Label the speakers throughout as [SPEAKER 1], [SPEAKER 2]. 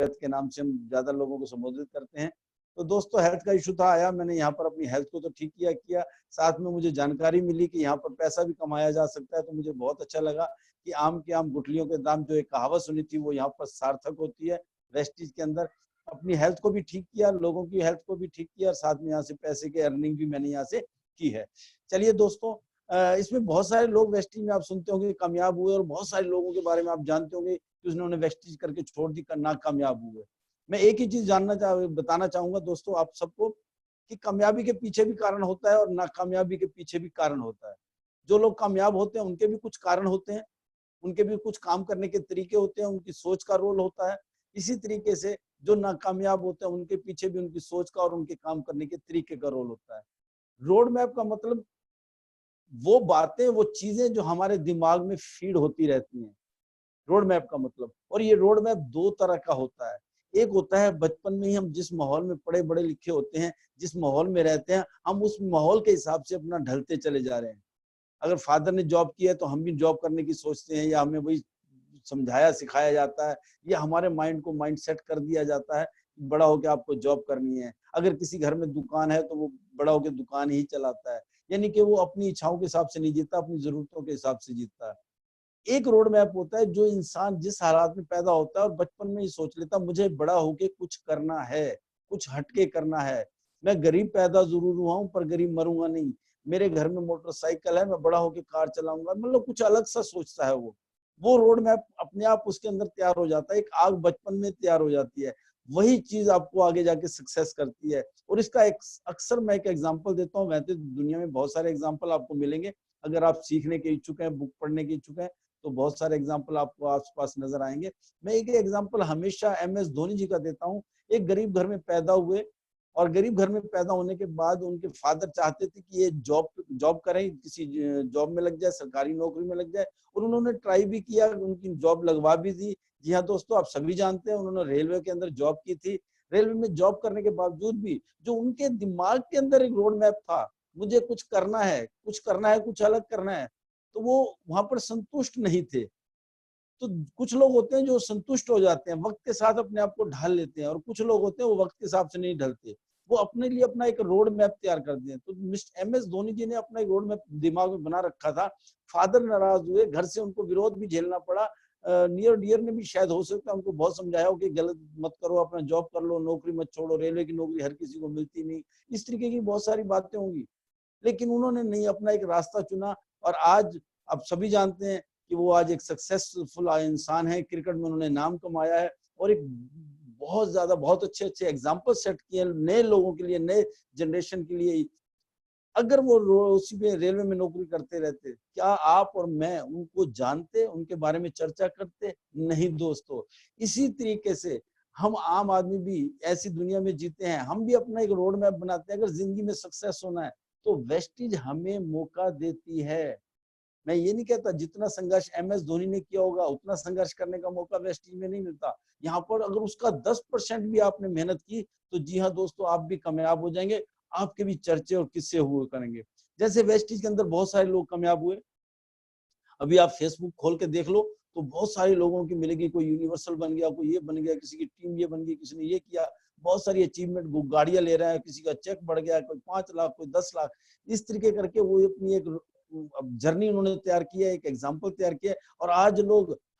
[SPEAKER 1] Health के नाम से हम ज्यादा लोगों को संबोधित करते हैं। तो दोस्तों हेल्थ का इशू था, आया, मैंने यहाँ पर अपनी हेल्थ को तो ठीक किया, साथ में मुझे जानकारी मिली कि यहाँ पर पैसा भी कमाया जा सकता है। तो मुझे बहुत अच्छा लगा कि आम के आम गुठलियों के दाम, जो एक कहावत सुनी थी, वो यहाँ पर सार्थक होती है वेस्टिज के अंदर। अपनी हेल्थ को भी ठीक किया, लोगों की हेल्थ को भी ठीक किया, और साथ में यहाँ से पैसे की अर्निंग भी मैंने यहाँ से की है। चलिए दोस्तों, इसमें बहुत सारे लोग वेस्टिज में आप सुनते होंगे कामयाब हुए, और बहुत सारे लोगों के बारे में आप जानते होंगे कि उन्होंने वेस्टिज करके छोड़ दी, नाकामयाब हुए। मैं एक ही चीज बताना चाहूंगा दोस्तों आप सबको, कि कामयाबी के पीछे भी कारण होता है और नाकामयाबी के पीछे भी कारण होता है। जो लोग कामयाब होते हैं उनके भी कुछ कारण होते हैं, उनके भी कुछ काम करने के तरीके होते हैं, उनकी सोच का रोल होता है। इसी तरीके से जो नाकामयाब होते हैं उनके पीछे भी उनकी सोच का और उनके काम करने के तरीके का रोल होता है। रोड मैप का मतलब वो बातें, वो चीजें जो हमारे दिमाग में फीड होती रहती हैं, रोड मैप का मतलब। और ये रोड मैप दो तरह का होता है। एक होता है बचपन में ही हम जिस माहौल में पढ़े बड़े लिखे होते हैं, जिस माहौल में रहते हैं, हम उस माहौल के हिसाब से अपना ढलते चले जा रहे हैं। अगर फादर ने जॉब की है तो हम भी जॉब करने की सोचते हैं, या हमें वही समझाया सिखाया जाता है, या हमारे माइंड को माइंड सेट कर दिया जाता है बड़ा होकर आपको जॉब करनी है। अगर किसी घर में दुकान है तो वो बड़ा होकर दुकान ही चलाता है। यानी कि वो अपनी इच्छाओं के हिसाब से नहीं जीता, अपनी जरूरतों के हिसाब से जीता है। एक रोड मैप होता है जो इंसान जिस हालात में पैदा होता है और बचपन में ही सोच लेता मुझे बड़ा होके कुछ करना है, कुछ हटके करना है। मैं गरीब पैदा जरूर हुआ हूं पर गरीब मरूंगा नहीं। मेरे घर में मोटरसाइकिल है, मैं बड़ा होके कार चलाऊंगा। मतलब कुछ अलग सा सोचता है वो रोड मैप अपने आप उसके अंदर तैयार हो जाता है। एक आग बचपन में तैयार हो जाती है, वही चीज आपको आगे जाके सक्सेस करती है। और इसका एक अक्सर मैं एक एग्जांपल देता हूँ, वैसे दुनिया में बहुत सारे एग्जांपल आपको मिलेंगे। अगर आप सीखने के इच्छुक हैं, बुक पढ़ने के इच्छुक हैं, तो बहुत सारे एग्जाम्पल आपको आसपास नजर आएंगे। मैं एक एग्जाम्पल हमेशा MS धोनी जी का देता हूँ। एक गरीब घर में पैदा हुए, और गरीब घर में पैदा होने के बाद उनके फादर चाहते थे कि ये जॉब करें, किसी जॉब में लग जाए, सरकारी नौकरी में लग जाए। और उन्होंने ट्राई भी किया, उनकी जॉब लगवा भी दी। जी हाँ दोस्तों, आप सभी जानते हैं उन्होंने रेलवे के अंदर जॉब की थी। रेलवे में जॉब करने के बावजूद भी जो उनके दिमाग के अंदर एक रोड मैप था, मुझे कुछ करना है, कुछ करना है, कुछ अलग करना है, तो वो वहां पर संतुष्ट नहीं थे। तो कुछ लोग होते हैं जो संतुष्ट हो जाते हैं, वक्त के साथ अपने आप को ढाल लेते हैं, और कुछ लोग होते हैं वो वक्त के हिसाब से नहीं ढलते, वो अपने लिए अपना एक रोड मैप तैयार करते हैं। तो मिस्टर MS धोनी जी ने अपना एक रोड मैप दिमाग में बना रखा था। फादर नाराज हुए, घर से उनको विरोध भी झेलना पड़ा। नियर डियर ने भी शायद हो सकता है उनको बहुत समझाया हो कि गलत मत करो, अपना जॉब कर लो, नौकरी मत छोड़ो, रेलवे की नौकरी हर किसी को मिलती नहीं, इस तरीके की बहुत सारी बातें होंगी। लेकिन उन्होंने नहीं, अपना एक रास्ता चुना। और आज आप सभी जानते हैं कि वो आज एक सक्सेसफुल इंसान है, क्रिकेट में उन्होंने नाम कमाया है, और एक बहुत ज्यादा बहुत अच्छे अच्छे एग्जाम्पल सेट किए नए लोगों के लिए, नए जनरेशन के लिए। अगर वो उसी में रेलवे में नौकरी करते रहते, क्या आप और मैं उनको जानते, उनके बारे में चर्चा करते? नहीं दोस्तों। इसी तरीके से हम आम आदमी भी ऐसी दुनिया में जीते हैं, हम भी अपना एक रोड मैप बनाते हैं। अगर जिंदगी में सक्सेस होना है तो वेस्टिज हमें मौका देती है। मैं ये नहीं कहता जितना संघर्ष MS धोनी ने किया होगा उतना संघर्ष करने का मौका वेस्टिज में नहीं मिलता। यहाँ पर अगर उसका 10% भी आपने मेहनत की तो जी हाँ दोस्तों, आप भी कामयाब हो जाएंगे, आपके भी चर्चे और किस्से हुए करेंगे। जैसे वेस्टिज के अंदर बहुत सारे लोग कामयाब हुए। अभी आप फेसबुक खोल के देख लो तो बहुत सारे लोगों की मिलेगी, कोई यूनिवर्सल बन गया, कोई ये बन गया, किसी की टीम ये बन गई, किसी ने ये किया, बहुत सारी अचीवमेंट, गाड़ियां ले रहा है, किसी का चेक बढ़ गया, कोई 5 लाख, कोई 10 लाख। इस तरीके करके वो अपनी एक जर्नी उन्होंने तैयार की है, एक एग्जाम्पल तैयार किया है, और आज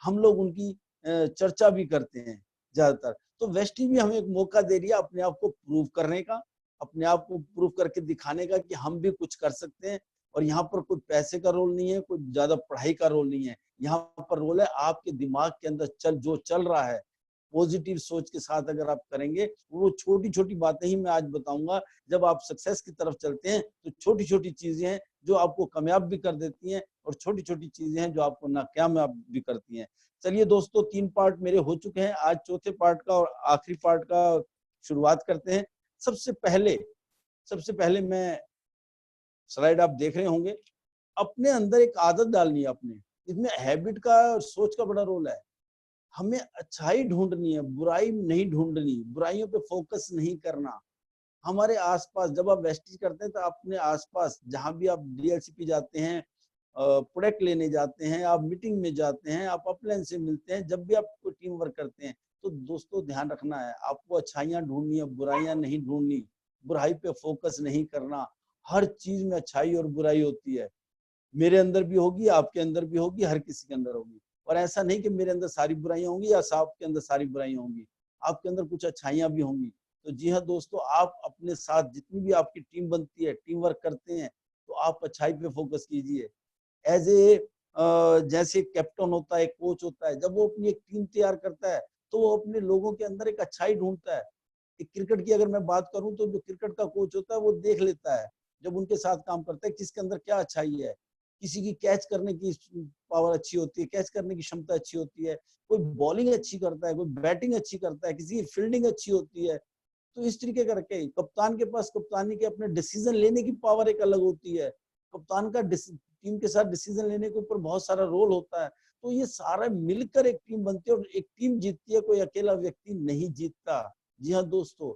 [SPEAKER 1] हम लोग उनकी चर्चा भी करते हैं ज्यादातर। तो वेस्टी भी हमें एक मौका दे रही है अपने आप को प्रूव करने का, अपने आप को प्रूव करके दिखाने का कि हम भी कुछ कर सकते हैं। और यहाँ पर कोई पैसे का रोल नहीं है, कोई ज्यादा पढ़ाई का रोल नहीं है, यहाँ पर रोल है आपके दिमाग के अंदर जो चल रहा है, पॉजिटिव सोच के साथ अगर आप करेंगे। वो छोटी छोटी बातें ही मैं आज बताऊंगा। जब आप सक्सेस की तरफ चलते हैं तो छोटी छोटी चीजें हैं जो आपको कामयाब भी कर देती हैं, और छोटी छोटी चीजें हैं जो आपको नाकामयाब भी करती हैं। चलिए दोस्तों, 3 पार्ट मेरे हो चुके हैं, आज चौथे पार्ट का और आखिरी पार्ट का शुरुआत करते हैं। सबसे पहले मैं स्लाइड आप देख रहे होंगे, अपने अंदर एक आदत डालनी है अपने। इसमें हैबिट का और सोच का बड़ा रोल है। हमें अच्छाई ढूंढनी है, बुराई नहीं ढूंढनी, बुराइयों पे फोकस नहीं करना। हमारे आसपास जब आप वेस्टिज करते हैं तो अपने आसपास जहां भी आप DLCP जाते हैं, प्रोडक्ट लेने जाते हैं, आप मीटिंग में जाते हैं, आप अपलाइन से मिलते हैं, जब भी आप कोई टीम वर्क करते हैं, तो दोस्तों ध्यान रखना है, आपको अच्छाइयां ढूंढनी है, बुराइयां नहीं ढूंढनी, बुराई पे फोकस नहीं करना। हर चीज में अच्छाई और बुराई होती है, मेरे अंदर भी होगी, आपके अंदर भी होगी, हर किसी के अंदर होगी। और ऐसा नहीं कि मेरे अंदर सारी बुराइयां होंगी या साहब के अंदर सारी बुराइयां होंगी, आपके अंदर कुछ अच्छाइयां भी होंगी। तो जी हाँ दोस्तों, आप अपने साथ जितनी भी आपकी टीम बनती है, टीम वर्क करते हैं, तो आप अच्छाई पे फोकस कीजिए। एज ए जैसे कैप्टन होता है, कोच होता है, जब वो अपनी एक टीम तैयार करता है तो वो अपने लोगों के अंदर एक अच्छाई ढूंढता है। एक क्रिकेट की अगर मैं बात करूं तो जो क्रिकेट का कोच होता है वो देख लेता है, जब उनके साथ काम करता है, किसके अंदर क्या अच्छाई है। किसी की कैच करने की पावर अच्छी होती है, कैच करने की क्षमता अच्छी होती है, कोई बॉलिंग अच्छी करता है, कोई बैटिंग अच्छी करता है, किसी की फील्डिंग अच्छी होती है। तो इस तरीके करके कप्तान के पास कप्तानी के अपने डिसीजन लेने की पावर एक अलग होती है। कप्तान का टीम के साथ डिसीजन लेने के ऊपर बहुत सारा रोल होता है। तो ये सारा मिलकर एक टीम बनती है और एक टीम जीतती है, कोई अकेला व्यक्ति नहीं जीतता। जी हाँ दोस्तों,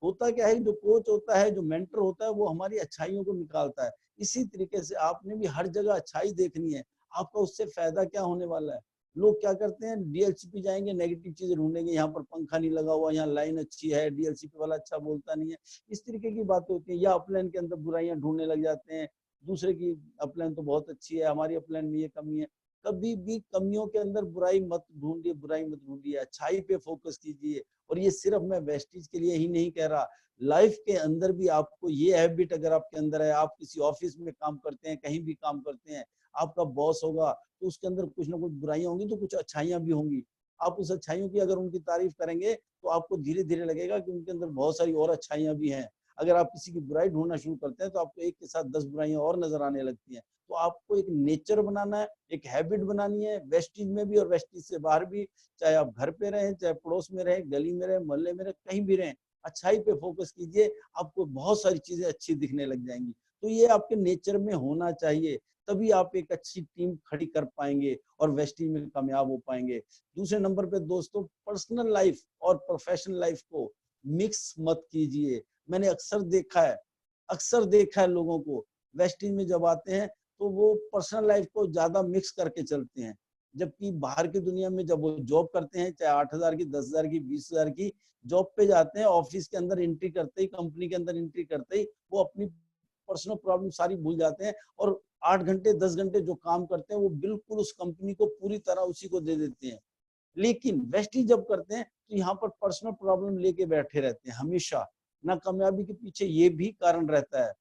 [SPEAKER 1] होता क्या है, जो कोच होता है, जो मेंटर होता है, वो हमारी अच्छाइयों को निकालता है। इसी तरीके से आपने भी हर जगह अच्छाई देखनी है, आपका उससे फायदा क्या होने वाला है। लोग क्या करते हैं, डीएलसीपी जाएंगे, नेगेटिव चीजें ढूंढेंगे, यहाँ पर पंखा नहीं लगा हुआ, यहाँ लाइन अच्छी है, डीएलसीपी वाला अच्छा बोलता नहीं है, इस तरीके की बातें होती है। या अपलाइन के अंदर बुराइयां ढूंढने लग जाते हैं, दूसरे की अपलाइन तो बहुत अच्छी है, हमारी अपलाइन में ये कमी है। कभी भी कमियों के अंदर बुराई मत ढूंढिए, बुराई मत ढूंढिए, अच्छाई पे फोकस कीजिए। और ये सिर्फ मैं वेस्टीज के लिए ही नहीं कह रहा, लाइफ के अंदर भी आपको ये हैबिट अगर आपके अंदर है, आप किसी ऑफिस में काम करते हैं, कहीं भी काम करते हैं, आपका बॉस होगा तो उसके अंदर कुछ ना कुछ बुराइयां होंगी तो कुछ अच्छाइयां भी होंगी। आप उस अच्छाइयों की अगर उनकी तारीफ करेंगे तो आपको धीरे धीरे लगेगा कि उनके अंदर बहुत सारी और अच्छाइयां भी हैं। अगर आप किसी की बुराई ढूंढना शुरू करते हैं तो आपको एक के साथ 10 बुराइयां और नजर आने लगती हैं। तो आपको एक नेचर बनाना है, एक हैबिट बनानी है, वेस्टीज में भी और वेस्टीज से बाहर भी, चाहे आप घर पे रहें, चाहे पड़ोस में रहें, गली में रहें, मोहल्ले में रहें, कहीं भी रहें, अच्छाई पे फोकस कीजिए, आपको बहुत सारी चीजें अच्छी दिखने लग जाएंगी। तो ये आपके नेचर में होना चाहिए, तभी आप एक अच्छी टीम खड़ी कर पाएंगे और वेस्टीज में कामयाब हो पाएंगे। दूसरे नंबर पे दोस्तों, पर्सनल लाइफ और प्रोफेशनल लाइफ को मिक्स मत कीजिए। मैंने अक्सर देखा है लोगों को, वेस्टीज में जब आते हैं तो वो पर्सनल लाइफ को ज्यादा मिक्स करके चलते हैं, जबकि बाहर की दुनिया में जब वो जॉब करते हैं, चाहे 8,000 की, 10,000 की, 20,000 की जॉब पे जाते हैं, ऑफिस के अंदर एंट्री करते ही, कंपनी के अंदर एंट्री करते ही वो अपनी पर्सनल प्रॉब्लम सारी भूल जाते हैं और 8 घंटे 10 घंटे जो काम करते हैं वो बिल्कुल उस कंपनी को पूरी तरह उसी को दे देते हैं। लेकिन वेस्टी जब करते हैं तो यहाँ पर पर्सनल प्रॉब्लम लेके बैठे रहते हैं हमेशा। नाकामयाबी के पीछे ये भी कारण रहता है।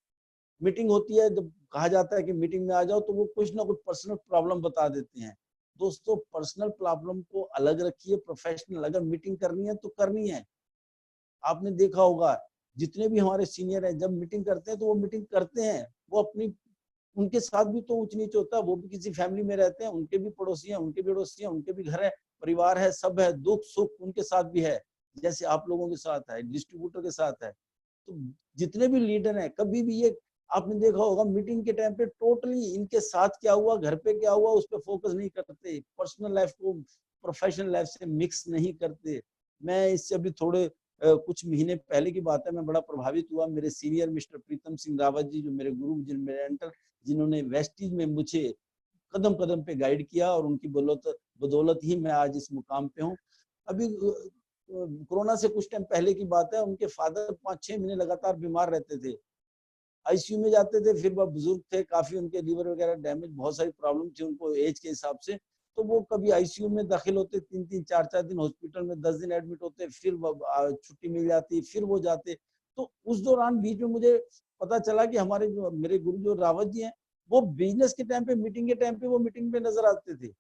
[SPEAKER 1] मीटिंग होती है, जब कहा जाता है कि मीटिंग में आ जाओ तो वो कुछ ना कुछ पर्सनल प्रॉब्लम बता देते हैं। दोस्तों, पर्सनल प्रॉब्लम को अलग रखिए, प्रोफेशनल अगर मीटिंग करनी है तो करनी है। आपने देखा होगा, जितने भी हमारे सीनियर हैं जब मीटिंग करते हैं तो वो मीटिंग करते हैं, वो अपनी, उनके साथ भी तो ऊंच नीच होता है, वो भी किसी फैमिली में रहते हैं, उनके भी पड़ोसी हैं, उनके भी पड़ोसी हैं, उनके भी घर है, परिवार है, सब है, दुख सुख उनके साथ भी है, जैसे आप लोगों के साथ है, डिस्ट्रीब्यूटर के साथ है। तो जितने भी लीडर हैं, कभी भी ये आपने देखा होगा, मीटिंग के टाइम पे टोटली इनके साथ क्या हुआ, घर पे क्या हुआ, उस पर फोकस नहीं करते, पर्सनल लाइफ को प्रोफेशनल लाइफ से मिक्स नहीं करते। मैं इससे अभी थोड़े कुछ महीने पहले की बात है, मैं बड़ा प्रभावित हुआ। मेरे सीनियर मिस्टर प्रीतम सिंह रावत जी, जो मेरे गुरु, जिन मेरे एंटर, जिन्होंने वेस्टीज में मुझे कदम कदम पे गाइड किया, और उनकी बदौलत ही मैं आज इस मुकाम पे हूँ। अभी कोरोना से कुछ टाइम पहले की बात है, उनके फादर 5-6 महीने लगातार बीमार रहते थे, आईसीयू में जाते थे। फिर वह बुजुर्ग थे काफी, उनके लीवर वगैरह डैमेज, बहुत सारी प्रॉब्लम थी उनको एज के हिसाब से। तो वो कभी आईसीयू में दाखिल होते, 3-3 4-4 दिन हॉस्पिटल में, 10 दिन एडमिट होते, फिर छुट्टी मिल जाती, फिर वो जाते। तो उस दौरान बीच में मुझे पता चला कि हमारे जो मेरे गुरु जो रावत जी हैं, वो बिजनेस के टाइम पे, मीटिंग के टाइम पे वो मीटिंग पे नजर आते थे,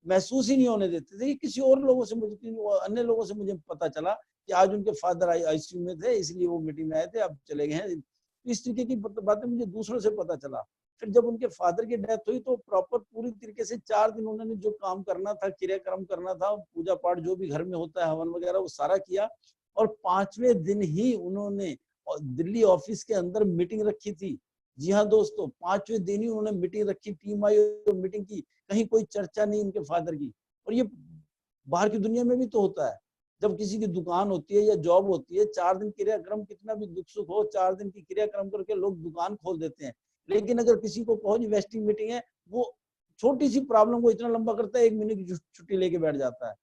[SPEAKER 1] महसूस ही नहीं होने देते थे। किसी और लोगों से मुझे, अन्य लोगों से मुझे पता चला कि आज उनके फादर आईसीयू में थे, इसलिए वो मीटिंग में आए थे, अब चले गए हैं। इस तरीके की बातें मुझे दूसरों से पता चला। फिर जब उनके फादर की डेथ हुई तो प्रॉपर पूरी तरीके से 4 दिन उन्होंने जो काम करना था, क्रियाक्रम करना था, पूजा पाठ जो भी घर में होता है, हवन वगैरह, वो सारा किया। और 5वें दिन ही उन्होंने दिल्ली ऑफिस के अंदर मीटिंग रखी थी। जी हाँ दोस्तों, 5वें दिन ही उन्होंने मीटिंग रखी, टीम आई और मीटिंग की, कहीं कोई चर्चा नहीं उनके फादर की। और ये बाहर की दुनिया में भी तो होता है, जब किसी की दुकान होती है या जॉब होती है, 4 दिन क्रियाक्रम, कितना भी दुख सुख हो, 4 दिन की क्रियाक्रम करके लोग दुकान खोल देते हैं। लेकिन अगर किसी को कहो इन्वेस्टिंग मीटिंग है, वो छोटी सी प्रॉब्लम को इतना लंबा करता है, 1 महीने की छुट्टी लेके बैठ जाता है।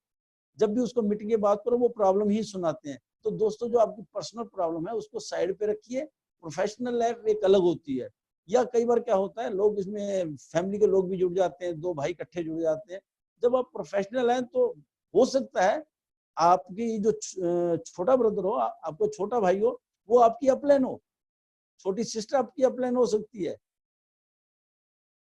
[SPEAKER 1] जब भी उसको मीटिंग की बात करो वो प्रॉब्लम ही सुनाते हैं। तो दोस्तों जो आपकी पर्सनल प्रॉब्लम है उसको साइड पे रखिए, प्रोफेशनल लाइफ एक अलग होती है। या कई बार क्या होता है, लोग इसमें फैमिली के लोग भी जुड़ जाते हैं, दो भाई इकट्ठे जुड़ जाते हैं। जब आप प्रोफेशनल हैं तो हो सकता है आपकी जो छोटा ब्रदर हो, आपको छोटा भाई हो, वो आपकी अपलाइन हो, छोटी सिस्टर आपकी अपलाइन हो सकती है।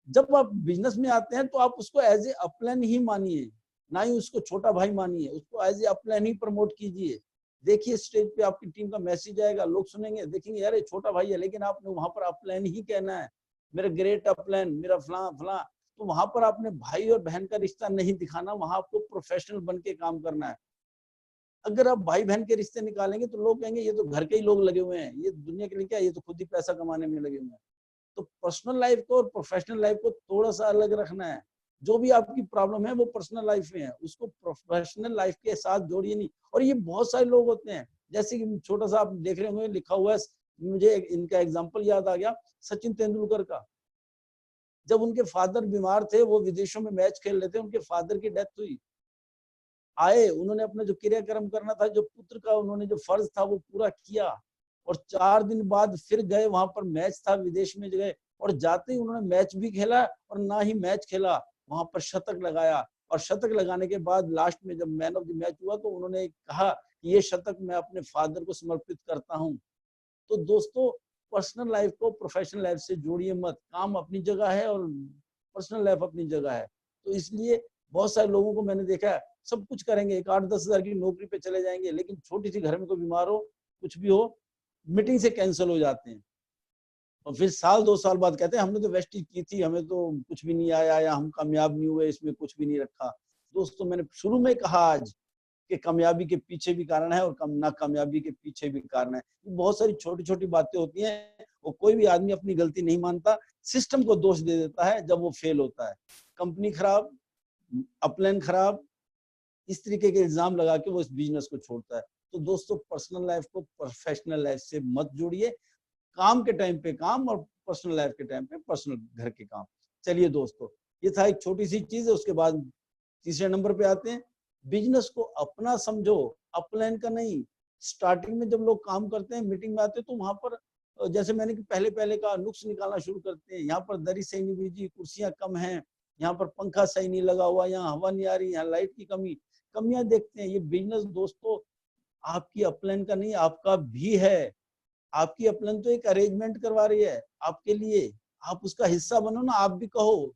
[SPEAKER 1] जब आप बिजनेस में आते हैं तो आप उसको एज ए अपलाइन ही मानिए, ना ही उसको छोटा भाई मानिए, उसको एज ए अपलाइन ही प्रमोट कीजिए। देखिए स्टेज पे आपकी टीम का मैसेज आएगा, लोग सुनेंगे, देखेंगे यार ये छोटा भाई है, लेकिन आपने वहां पर अपलाइन ही कहना है, मेरा ग्रेट अपलाइन, मेरा फला फला। तो वहां पर आपने भाई और बहन का रिश्ता नहीं दिखाना, वहां आपको प्रोफेशनल बन के काम करना है। अगर आप भाई बहन के रिश्ते निकालेंगे तो लोग कहेंगे ये तो घर के ही लोग लगे हुए हैं, ये दुनिया के लिए क्या, ये तो खुद ही पैसा कमाने में लगे हुए हैं। तो पर्सनल लाइफ को और प्रोफेशनल लाइफ को थोड़ा सा अलग रखना है। जो भी आपकी प्रॉब्लम है वो पर्सनल लाइफ में है, उसको प्रोफेशनल लाइफ के साथ जोड़िए नहीं। और ये बहुत सारे लोग होते हैं, जैसे कि छोटा सा आप देख रहे होंगे लिखा हुआ है, मुझे इनका एग्जाम्पल याद आ गया, सचिन तेंदुलकर का। जब उनके फादर बीमार थे, वो विदेशों में मैच खेल रहे थे, उनके फादर की डेथ हुई, आए, उन्होंने अपना जो क्रियाक्रम करना था, जो पुत्र का उन्होंने जो फर्ज था वो पूरा किया। और 4 दिन बाद फिर गए, वहां पर मैच था, विदेश में गए, और जाते ही उन्होंने मैच भी खेला और ना ही मैच खेला, वहां पर शतक लगाया। और शतक लगाने के बाद लास्ट में जब मैन ऑफ द मैच हुआ तो उन्होंने कहा कि ये शतक मैं अपने फादर को समर्पित करता हूँ। तो दोस्तों पर्सनल लाइफ को प्रोफेशनल लाइफ से जोड़िए मत। काम अपनी जगह है और पर्सनल लाइफ अपनी जगह है। तो इसलिए बहुत सारे लोगों को मैंने देखा है, सब कुछ करेंगे, एक 8-10 हजार की नौकरी पे चले जाएंगे, लेकिन छोटी सी घर में कोई बीमार हो, कुछ भी हो, मीटिंग से कैंसिल हो जाते हैं। और फिर साल 2 साल बाद कहते हैं हमने तो वेस्टेज की थी, हमें तो कुछ भी नहीं आया, या हम कामयाब नहीं हुए, इसमें कुछ भी नहीं रखा। दोस्तों मैंने शुरू में कहा आज कि कामयाबी के पीछे भी कारण है और कम नाकामयाबी के पीछे भी कारण है। बहुत सारी छोटी छोटी बातें होती हैं, और कोई भी आदमी अपनी गलती नहीं मानता, सिस्टम को दोष दे देता है जब वो फेल होता है। कंपनी खराब, अपलाइन खराब, इस तरीके के इल्जाम लगा के वो इस बिजनेस को छोड़ता है। तो दोस्तों पर्सनल लाइफ को प्रोफेशनल लाइफ से मत जोड़िए, काम के टाइम पे काम और पर्सनल लाइफ के टाइम पे पर्सनल घर के काम। चलिए दोस्तों, ये था एक छोटी सी चीज है। उसके बाद तीसरे नंबर पे आते हैं, बिजनेस को अपना समझो, अपलाइन का नहीं। स्टार्टिंग में जब लोग काम करते हैं, मीटिंग में आते हैं, तो वहां पर जैसे मैंने पहले पहले का नुक्स निकालना शुरू करते हैं, यहाँ पर दरी सही नहीं बीजी, कुर्सियां कम हैं, यहाँ पर पंखा सही नहीं लगा हुआ, यहाँ हवा नहीं आ रही, यहाँ लाइट की कमियां देखते हैं। ये बिजनेस दोस्तों आपकी अपलाइन का नहीं, आपका भी है। आपकी अपलाइन तो एक अरेंजमेंट करवा रही है आपके लिए, आप उसका हिस्सा बनो ना। आप भी कहो,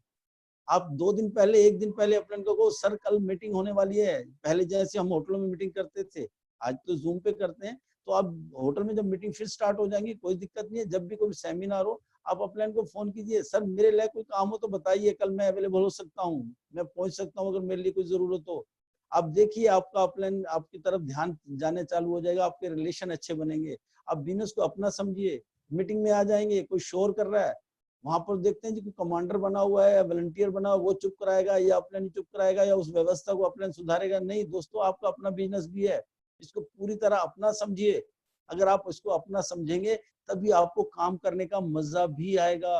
[SPEAKER 1] आप 2 दिन पहले, 1 दिन पहले अपलाइन को कहो सर कल मीटिंग होने वाली है। पहले जैसे हम होटलों में मीटिंग करते थे, आज तो जूम पे करते हैं। तो आप होटल में जब मीटिंग फिर स्टार्ट हो जाएंगी, कोई दिक्कत नहीं है, जब भी कोई सेमिनार हो आप अपलाइन को फोन कीजिए, सर मेरे लिए कोई काम हो तो बताइए, कल मैं अवेलेबल हो सकता हूँ, मैं पहुंच सकता हूँ अगर मेरे लिए कोई जरूरत हो। आप देखिए आपका अपलाइन आपकी तरफ ध्यान जाने चालू हो जाएगा, आपके रिलेशन अच्छे बनेंगे। आप बिजनेस को अपना समझिए। मीटिंग में आ जाएंगे, कोई शोर कर रहा है, वहां पर देखते हैं जी कोई कमांडर बना हुआ है या वॉलंटियर बना हुआ, वो चुप कराएगा या अपलाइन चुप कराएगा या उस व्यवस्था को अपलाइन सुधारेगा। नहीं दोस्तों, आपका अपना बिजनेस भी है, इसको पूरी तरह अपना समझिए। अगर आप इसको अपना समझेंगे तभी आपको काम करने का मजा भी आएगा।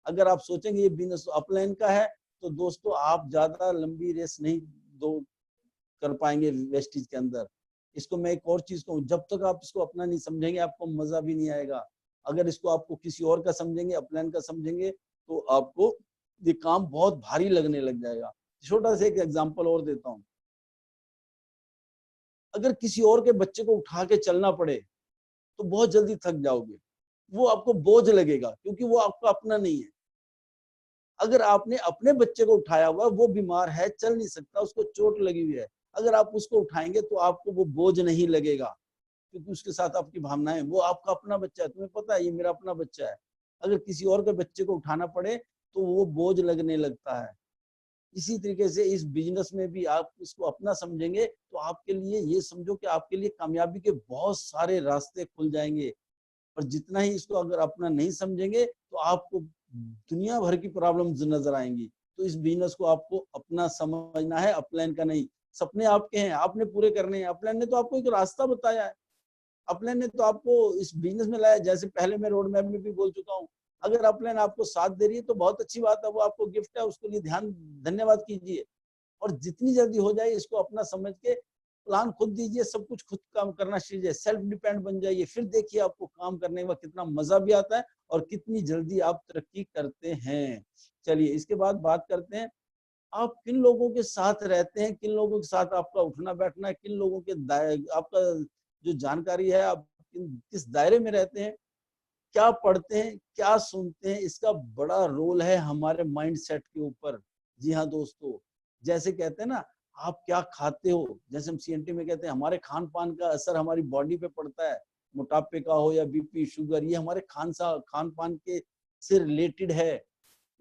[SPEAKER 1] अगर आप सोचेंगे ये बिजनेस अपलाइन का है, तो दोस्तों आप ज्यादा लंबी रेस नहीं दो कर पाएंगे वेस्टिज के अंदर। इसको मैं एक और चीज कहूँ, जब तक आप इसको अपना नहीं समझेंगे आपको मजा भी नहीं आएगा। अगर इसको आपको किसी और का समझेंगे, अपलाइन का समझेंगे, तो आपको ये काम बहुत भारी लगने लग जाएगा। छोटा सा एक एग्जांपल और देता हूँ, अगर किसी और के बच्चे को उठा के चलना पड़े तो बहुत जल्दी थक जाओगे, वो आपको बोझ लगेगा क्योंकि वो आपका अपना नहीं है। अगर आपने अपने बच्चे को उठाया हुआ, वो बीमार है, चल नहीं सकता, उसको चोट लगी हुई है, अगर आप उसको उठाएंगे तो आपको वो बोझ नहीं लगेगा, क्योंकि उसके साथ आपकी भावनाएं, वो आपका अपना बच्चा है, तुम्हें पता है ये मेरा अपना बच्चा है। अगर किसी और के बच्चे को उठाना पड़े तो वो बोझ लगने लगता है। इसी तरीके से इस बिजनेस में भी आप इसको अपना समझेंगे तो आपके लिए, ये समझो कि आपके लिए कामयाबी के बहुत सारे रास्ते खुल जाएंगे। और जितना ही इसको अगर अपना नहीं समझेंगे तो आपको दुनिया भर की प्रॉब्लम्स नजर आएंगी। तो इस बिजनेस को आपको अपना समझना है, अपलाइन का नहीं। सपने आपके हैं, आपने पूरे करने हैं, अपलाइन ने तो आपको एक रास्ता बताया है, अपलाइन ने तो आपको इस बिजनेस में लाया। जैसे पहले मैं रोड मैप में भी बोल चुका हूँ, अगर अपलाइन आपको साथ दे रही है तो बहुत अच्छी बात है, वो आपको गिफ्ट है, उसके लिए ध्यान धन्यवाद कीजिए। और जितनी जल्दी हो जाए इसको अपना समझ के प्लान खुद दीजिए, सब कुछ खुद काम करना सीखिए, सेल्फ डिपेंड बन जाइए, फिर देखिए आपको काम करने के बाद कितना मजा भी आता है और कितनी जल्दी आप तरक्की करते हैं। चलिए इसके बाद बात करते हैं, आप किन लोगों के साथ रहते हैं, किन लोगों के साथ आपका उठना बैठना है, किन लोगों के आपका जो जानकारी है, आप किस दायरे में रहते हैं, क्या पढ़ते हैं, क्या सुनते हैं, इसका बड़ा रोल है हमारे माइंड सेट के ऊपर। जी हाँ दोस्तों, जैसे कहते हैं ना, आप क्या खाते हो, जैसे हम सीएनटी में कहते हैं हमारे खान पान का असर हमारी बॉडी पे पड़ता है, मोटापे का हो या बीपी शुगर, ये हमारे खान पान के से रिलेटेड है।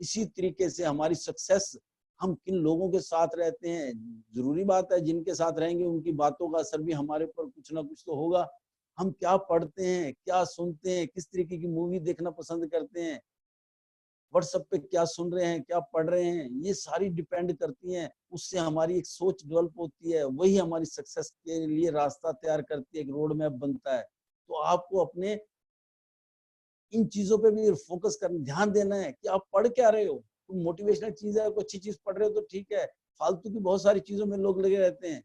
[SPEAKER 1] इसी तरीके से हमारी सक्सेस, हम किन लोगों के साथ रहते हैं, जरूरी बात है जिनके साथ रहेंगे उनकी बातों का असर भी हमारे ऊपर कुछ ना कुछ तो होगा। हम क्या पढ़ते हैं, क्या सुनते हैं, किस तरीके की मूवी देखना पसंद करते हैं, व्हाट्सएप पे क्या सुन रहे हैं, क्या पढ़ रहे हैं, ये सारी डिपेंड करती हैं। उससे हमारी एक सोच डेवलप होती है, वही हमारी सक्सेस के लिए रास्ता तैयार करती है, एक रोड मैप बनता है। तो आपको अपने इन चीजों पे भी फोकस करना, ध्यान देना है कि आप पढ़ क्या रहे हो। कोई मोटिवेशनल चीज है, कोई अच्छी चीज पढ़ रहे हो तो ठीक है, फालतू की बहुत सारी चीजों में लोग लगे रहते हैं,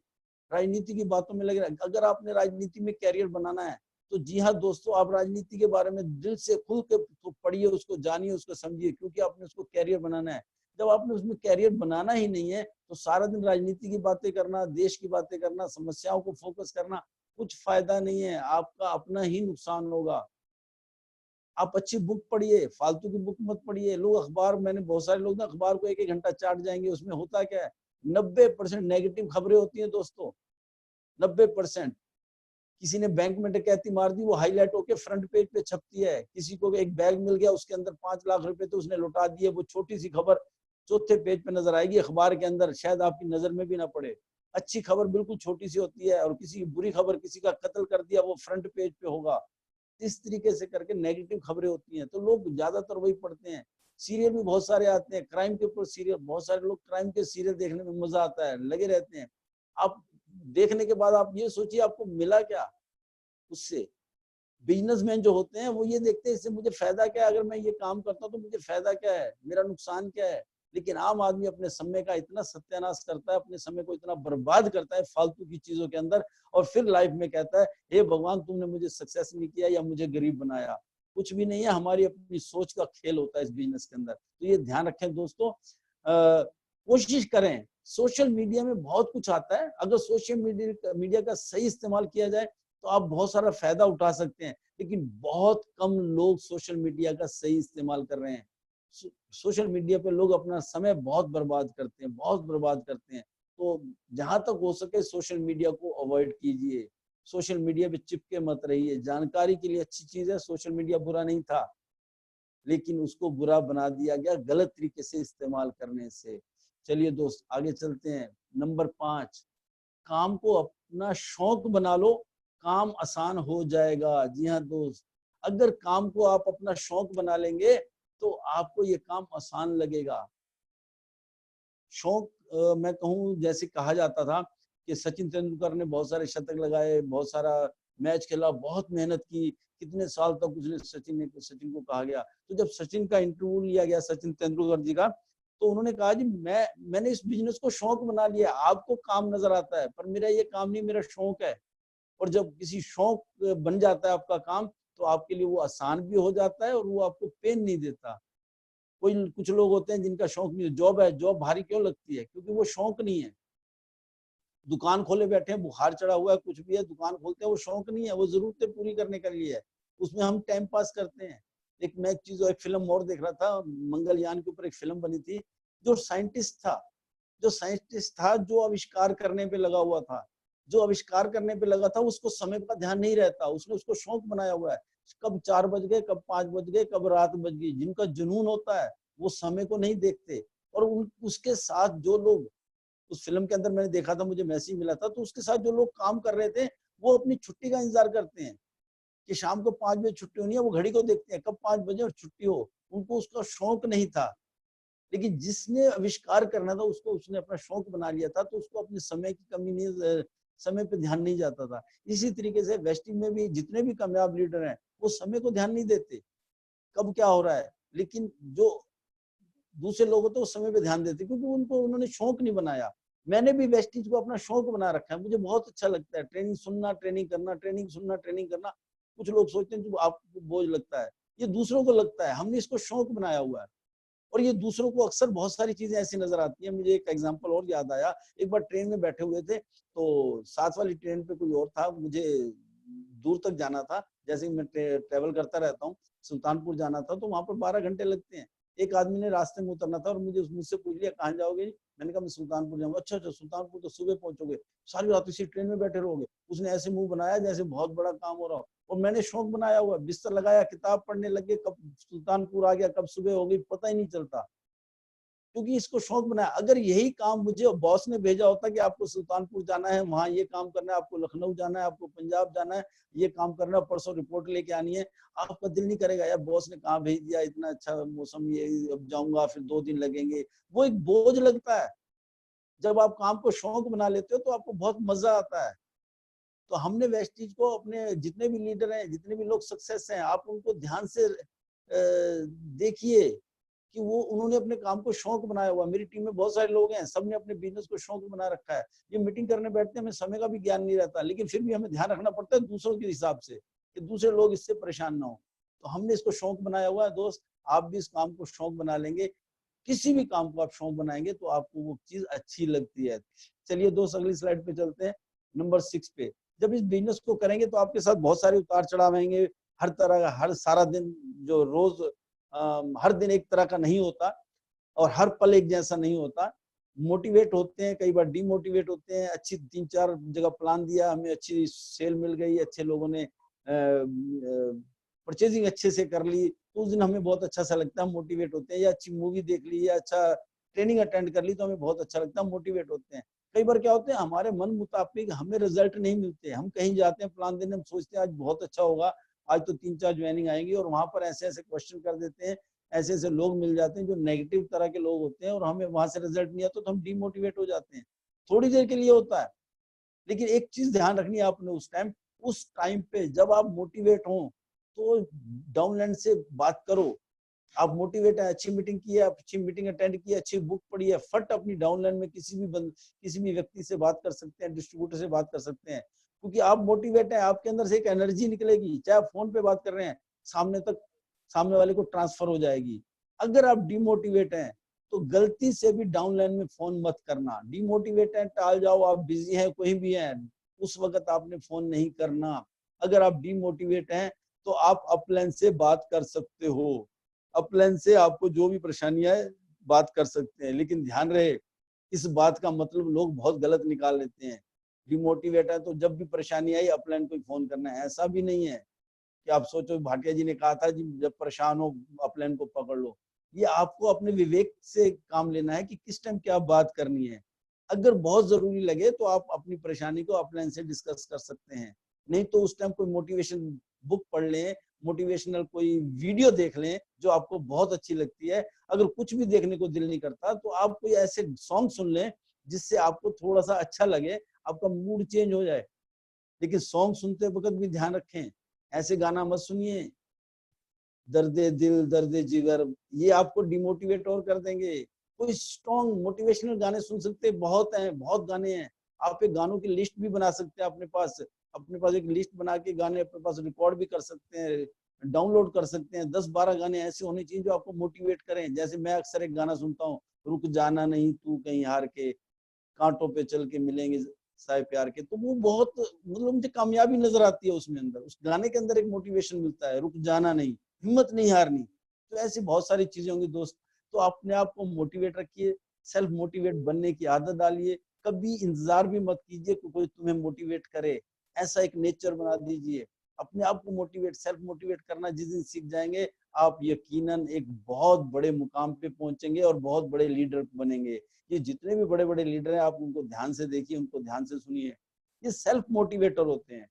[SPEAKER 1] राजनीति की बातों में लगे रहते। अगर आपने राजनीति में कैरियर बनाना है तो जी हाँ दोस्तों, आप राजनीति के बारे में दिल से खुल के पढ़िए, उसको जानिए, उसको समझिए, क्योंकि आपने उसको कैरियर बनाना है। जब आपने उसमें कैरियर बनाना ही नहीं है तो सारा दिन राजनीति की बातें करना, देश की बातें करना, समस्याओं को फोकस करना, कुछ फायदा नहीं है, आपका अपना ही नुकसान होगा। आप अच्छी बुक पढ़िए, फालतू की बुक मत पढ़िए। लोग अखबार, मैंने बहुत सारे लोग ना अखबार को 1-1 घंटा चाट जाएंगे, उसमें होता क्या है, 90% नेगेटिव खबरें होती हैं दोस्तों, 90%। किसी ने बैंक में डकैती मार दी, वो हाईलाइट होके फ्रंट पेज पे छपती है। किसी को एक बैग मिल गया, उसके अंदर 5 लाख रुपए तो उसने लुटा दिए, वो छोटी सी खबर चौथे पेज पे नजर आएगी अखबार के अंदर, शायद आपकी नजर में भी ना पड़े। अच्छी खबर बिल्कुल छोटी सी होती है, और किसी बुरी खबर, किसी का कत्ल कर दिया, वो फ्रंट पेज पे होगा। इस तरीके से करके नेगेटिव खबरें होती हैं, तो लोग ज्यादातर वही पढ़ते हैं। सीरियल भी बहुत सारे आते हैं, क्राइम के ऊपर सीरियल, बहुत सारे लोग क्राइम के सीरियल देखने में मजा आता है, लगे रहते हैं। आप देखने के बाद आप ये सोचिए आपको मिला क्या उससे। बिजनेसमैन जो होते हैं वो ये देखते हैं इससे मुझे फायदा क्या है, अगर मैं ये काम करता हूँ तो मुझे फायदा क्या है, मेरा नुकसान क्या है। लेकिन आम आदमी अपने समय का इतना सत्यानाश करता है, अपने समय को इतना बर्बाद करता है फालतू की चीजों के अंदर, और फिर लाइफ में कहता है हे भगवान तुमने मुझे सक्सेस नहीं किया या मुझे गरीब बनाया। कुछ भी नहीं है, हमारी अपनी सोच का खेल होता है इस बिजनेस के अंदर। तो ये ध्यान रखें दोस्तों। कोशिश करें, सोशल मीडिया में बहुत कुछ आता है, अगर सोशल मीडिया का सही इस्तेमाल किया जाए तो आप बहुत सारा फायदा उठा सकते हैं। लेकिन बहुत कम लोग सोशल मीडिया का सही इस्तेमाल कर रहे हैं। सोशल मीडिया पे लोग अपना समय बहुत बर्बाद करते हैं, बहुत बर्बाद करते हैं। तो जहां तक हो सके सोशल मीडिया को अवॉइड कीजिए, सोशल मीडिया पे चिपके मत रहिए। जानकारी के लिए अच्छी चीज है, सोशल मीडिया बुरा नहीं था, लेकिन उसको बुरा बना दिया गया गलत तरीके से इस्तेमाल करने से। चलिए दोस्त आगे चलते हैं। नंबर 5, काम को अपना शौक बना लो, काम आसान हो जाएगा। जी हाँ दोस्त, अगर काम को आप अपना शौक बना लेंगे तो आपको ये काम आसान लगेगा। शौक, मैं कहूँ जैसे कहा जाता था कि सचिन तेंदुलकर ने बहुत सारे शतक लगाए, बहुत सारा मैच खेला, बहुत मेहनत की, कितने साल तक उसने सचिन को कहा गया। तो जब सचिन का इंटरव्यू लिया गया, सचिन तेंदुलकर जी का, तो उन्होंने कहा जी मैंने इस बिजनेस को शौक बना लिया। आपको काम नजर आता है पर मेरा ये काम नहीं, मेरा शौक है। और जब किसी शौक बन जाता है आपका काम, तो आपके लिए वो आसान भी हो जाता है और वो आपको पेन नहीं देता। कोई कुछ लोग होते हैं जिनका शौक नहीं, जॉब है, जॉब भारी क्यों लगती है, क्योंकि वो शौक नहीं है। दुकान खोले बैठे हैं, बुखार चढ़ा हुआ है, कुछ भी है, दुकान खोलते हैं, वो शौक नहीं है, वो जरूरतें पूरी करने के लिए है। उसमें हम टाइम पास करते हैं। मैं एक चीज, एक फिल्म और देख रहा था, मंगलयान के ऊपर एक फिल्म बनी थी। जो साइंटिस्ट था जो आविष्कार करने पे लगा हुआ था, जो आविष्कार करने पे लगा था, उसको समय का ध्यान नहीं रहता, उसने उसको शौक बनाया हुआ है। कब 4 बज गए, कब 5 बज गए, कब रात बज गई। जिनका जुनून होता है वो समय को नहीं देखते। और उसके साथ जो लोग, उस फिल्म के अंदर मैंने देखा था, मुझे मैसेज मिला था, तो उसके साथ जो लोग काम कर रहे थे वो अपनी छुट्टी का इंतजार करते हैं कि शाम को 5 बजे छुट्टी होनी है, वो घड़ी को देखते हैं कब 5 बजे और छुट्टी हो। उनको उसका शौक नहीं था। लेकिन जिसने आविष्कार करना था उसको, उसने अपना शौक बना लिया था, तो उसको अपने समय की कमी नहीं, समय पे ध्यान नहीं जाता था। इसी तरीके से वेस्टिंग में भी जितने भी कामयाब लीडर हैं वो समय को ध्यान नहीं देते, कब क्या हो रहा है। लेकिन जो दूसरे लोग होते हैं वो समय पे ध्यान देते, क्योंकि उन्होंने शौक नहीं बनाया। मैंने भी वेस्टीज को अपना शौक बना रखा है, मुझे बहुत अच्छा लगता है ट्रेनिंग सुनना, ट्रेनिंग करना, ट्रेनिंग सुनना, ट्रेनिंग करना। कुछ लोग सोचते हैं कि आपको बोझ लगता है, ये दूसरों को लगता है, हमने इसको शौक बनाया हुआ है। और ये दूसरों को अक्सर बहुत सारी चीजें ऐसी नजर आती हैं। मुझे एक एग्जांपल और याद आया, एक बार ट्रेन में बैठे हुए थे, तो साथ वाली ट्रेन पे कोई और था, मुझे दूर तक जाना था, जैसे मैं ट्रेवल करता रहता हूँ, सुल्तानपुर जाना था, तो वहां पर 12 घंटे लगते हैं। एक आदमी ने रास्ते में उतरना था और मुझसे पूछ लिया कहाँ जाओगे? मैंने कहा मैं सुल्तानपुर जाऊंगा। अच्छा अच्छा, सुल्तानपुर तो सुबह पहुंचोगे, सारी रात इसी ट्रेन में बैठे रहोगे? उसने ऐसे मुंह बनाया जैसे बहुत बड़ा काम हो रहा हो। और मैंने शौक बनाया हुआ, बिस्तर लगाया, किताब पढ़ने लगे, कब सुल्तानपुर आ गया, कब सुबह हो गई पता ही नहीं चलता, क्योंकि इसको शौक बनाया। अगर यही काम मुझे बॉस ने भेजा होता कि आपको सुल्तानपुर जाना है, वहां ये काम करना है, आपको लखनऊ जाना है, आपको पंजाब जाना है, ये काम करना है, परसों रिपोर्ट लेके आनी है, आपका दिल नहीं करेगा यार बॉस ने कहाँ भेज दिया, इतना अच्छा मौसम, ये अब जाऊंगा फिर 2 दिन लगेंगे, वो एक बोझ लगता है। जब आप काम को शौक बना लेते हो तो आपको बहुत मजा आता है। तो हमने वेस्टीज को, अपने जितने भी लीडर हैं, जितने भी लोग सक्सेस हैं, आप उनको ध्यान से देखिए कि वो उन्होंने अपने काम को शौक बनाया हुआ। मेरी टीम में बहुत सारे लोग हैं, सबने अपने बिजनेस को शौक बना रखा है। ये मीटिंग करने बैठते हैं, हमें समय का भी ज्ञान नहीं रहता, लेकिन फिर भी हमें ध्यान रखना पड़ता है दूसरों के हिसाब से कि दूसरे लोग इससे परेशान ना हो। तो हमने इसको शौक बनाया हुआ है। दोस्त, आप भी इस काम को शौक बना लेंगे, किसी भी काम को आप शौक बनाएंगे तो आपको वो चीज अच्छी लगती है। चलिए दोस्त, अगली स्लाइड पे चलते हैं, नंबर 6 पे। जब इस बिजनेस को करेंगे तो आपके साथ बहुत सारे उतार चढ़ाव आएंगे, हर तरह का, हर सारा दिन जो रोज हर दिन एक तरह का नहीं होता और हर पल एक जैसा नहीं होता। मोटिवेट होते हैं, कई बार डीमोटिवेट होते हैं। अच्छी 3-4 जगह प्लान दिया, हमें अच्छी सेल मिल गई, अच्छे लोगों ने परचेजिंग अच्छे से कर ली, तो उस दिन हमें बहुत अच्छा सा लगता है, मोटिवेट होते हैं। या अच्छी मूवी देख ली, या अच्छा ट्रेनिंग अटेंड कर ली, तो हमें बहुत अच्छा लगता है, मोटिवेट होते हैं। कई बार क्या होते हैं, हमारे मन मुताबिक हमें रिजल्ट नहीं मिलते, हम कहीं जाते हैं प्लान देने, हम सोचते हैं आज बहुत अच्छा होगा, आज तो 3-4 ज्वाइनिंग आएंगी, और वहां पर ऐसे ऐसे क्वेश्चन कर देते हैं, ऐसे ऐसे लोग मिल जाते हैं जो नेगेटिव तरह के लोग होते हैं, और हमें वहां से रिजल्ट नहीं आता, तो हम डीमोटिवेट हो जाते हैं। थोड़ी देर के लिए होता है, लेकिन एक चीज ध्यान रखनी है आपने, उस टाइम पे जब आप मोटिवेट हो तो डाउनलाइन से बात करो। आप मोटिवेट है, अच्छी मीटिंग की है, अच्छी मीटिंग अटेंड की है, अच्छी बुक पढ़ी है, फट अपनी डाउनलाइन में किसी भी व्यक्ति से बात कर सकते हैं, डिस्ट्रीब्यूटर से बात कर सकते हैं, क्योंकि आप मोटिवेट है, आपके अंदर से एक एनर्जी निकलेगी, चाहे आप फोन पे बात कर रहे हैं, सामने तक सामने वाले को ट्रांसफर हो जाएगी। अगर आप डिमोटिवेट हैं तो गलती से भी डाउनलाइन में फोन मत करना। डिमोटिवेट है, टाल जाओ, आप बिजी हैं, कोई भी है, उस वक्त आपने फोन नहीं करना। अगर आप डिमोटिवेट हैं तो आप अपलाइन से बात कर सकते हो, अपलाइन से आपको जो भी परेशानियां है बात कर सकते हैं, लेकिन ध्यान रहे इस बात का मतलब लोग बहुत गलत निकाल लेते हैं। डिमोटिवेट है तो जब भी परेशानी आई अपलाइन को फोन करना है, ऐसा भी नहीं है कि आप सोचो भाटिया जी ने कहा था जी जब परेशान हो अपलाइन को पकड़ लो। ये आपको अपने विवेक से काम लेना है कि किस टाइम क्या बात करनी है। अगर बहुत जरूरी लगे तो आप अपनी परेशानी को अपलाइन से डिस्कस कर सकते हैं, नहीं तो उस टाइम कोई मोटिवेशन बुक पढ़ लें, मोटिवेशनल कोई वीडियो देख लें जो आपको बहुत अच्छी लगती है। अगर कुछ भी देखने को दिल नहीं करता तो आप कोई ऐसे सॉन्ग सुन लें जिससे आपको थोड़ा सा अच्छा लगे, आपका मूड चेंज हो जाए। लेकिन सॉन्ग सुनते वक्त भी ध्यान रखें, ऐसे गाना मत सुनिए दर्दे दिल दर्दे जिगर, ये आपको डिमोटिवेट और कर देंगे। कोई स्ट्रॉन्ग मोटिवेशनल गाने सुन सकते हैं, बहुत हैं, बहुत गाने हैं। आप एक गानों की लिस्ट भी बना सकते हैं अपने पास एक लिस्ट बना के गाने अपने पास रिकॉर्ड भी कर सकते हैं, डाउनलोड कर सकते हैं। 10-12 गाने ऐसे होने चाहिए जो आपको मोटिवेट करें। जैसे मैं अक्सर एक गाना सुनता हूँ, रुक जाना नहीं तू कहीं हार के, कांटों पे चल के मिलेंगे साए प्यार के, तो वो बहुत मतलब मुझे कामयाबी नजर आती है उसमें, अंदर उस गाने के अंदर एक मोटिवेशन मिलता है, रुक जाना नहीं, हिम्मत नहीं हारनी। तो ऐसी बहुत सारी चीजें होंगी दोस्त। तो अपने आप को मोटिवेट रखिए, सेल्फ मोटिवेट बनने की आदत डालिए। कभी इंतजार भी मत कीजिए कि कोई तुम्हें मोटिवेट करे, ऐसा एक नेचर बना दीजिए। अपने आप को मोटिवेट, सेल्फ मोटिवेट करना जिस दिन सीख जाएंगे, आप यकीनन एक बहुत बड़े मुकाम पे पहुंचेंगे और बहुत बड़े लीडर बनेंगे। ये जितने भी बड़े बड़े लीडर हैं, आप उनको ध्यान से देखिए, उनको ध्यान से सुनिए, ये सेल्फ मोटिवेटर होते हैं।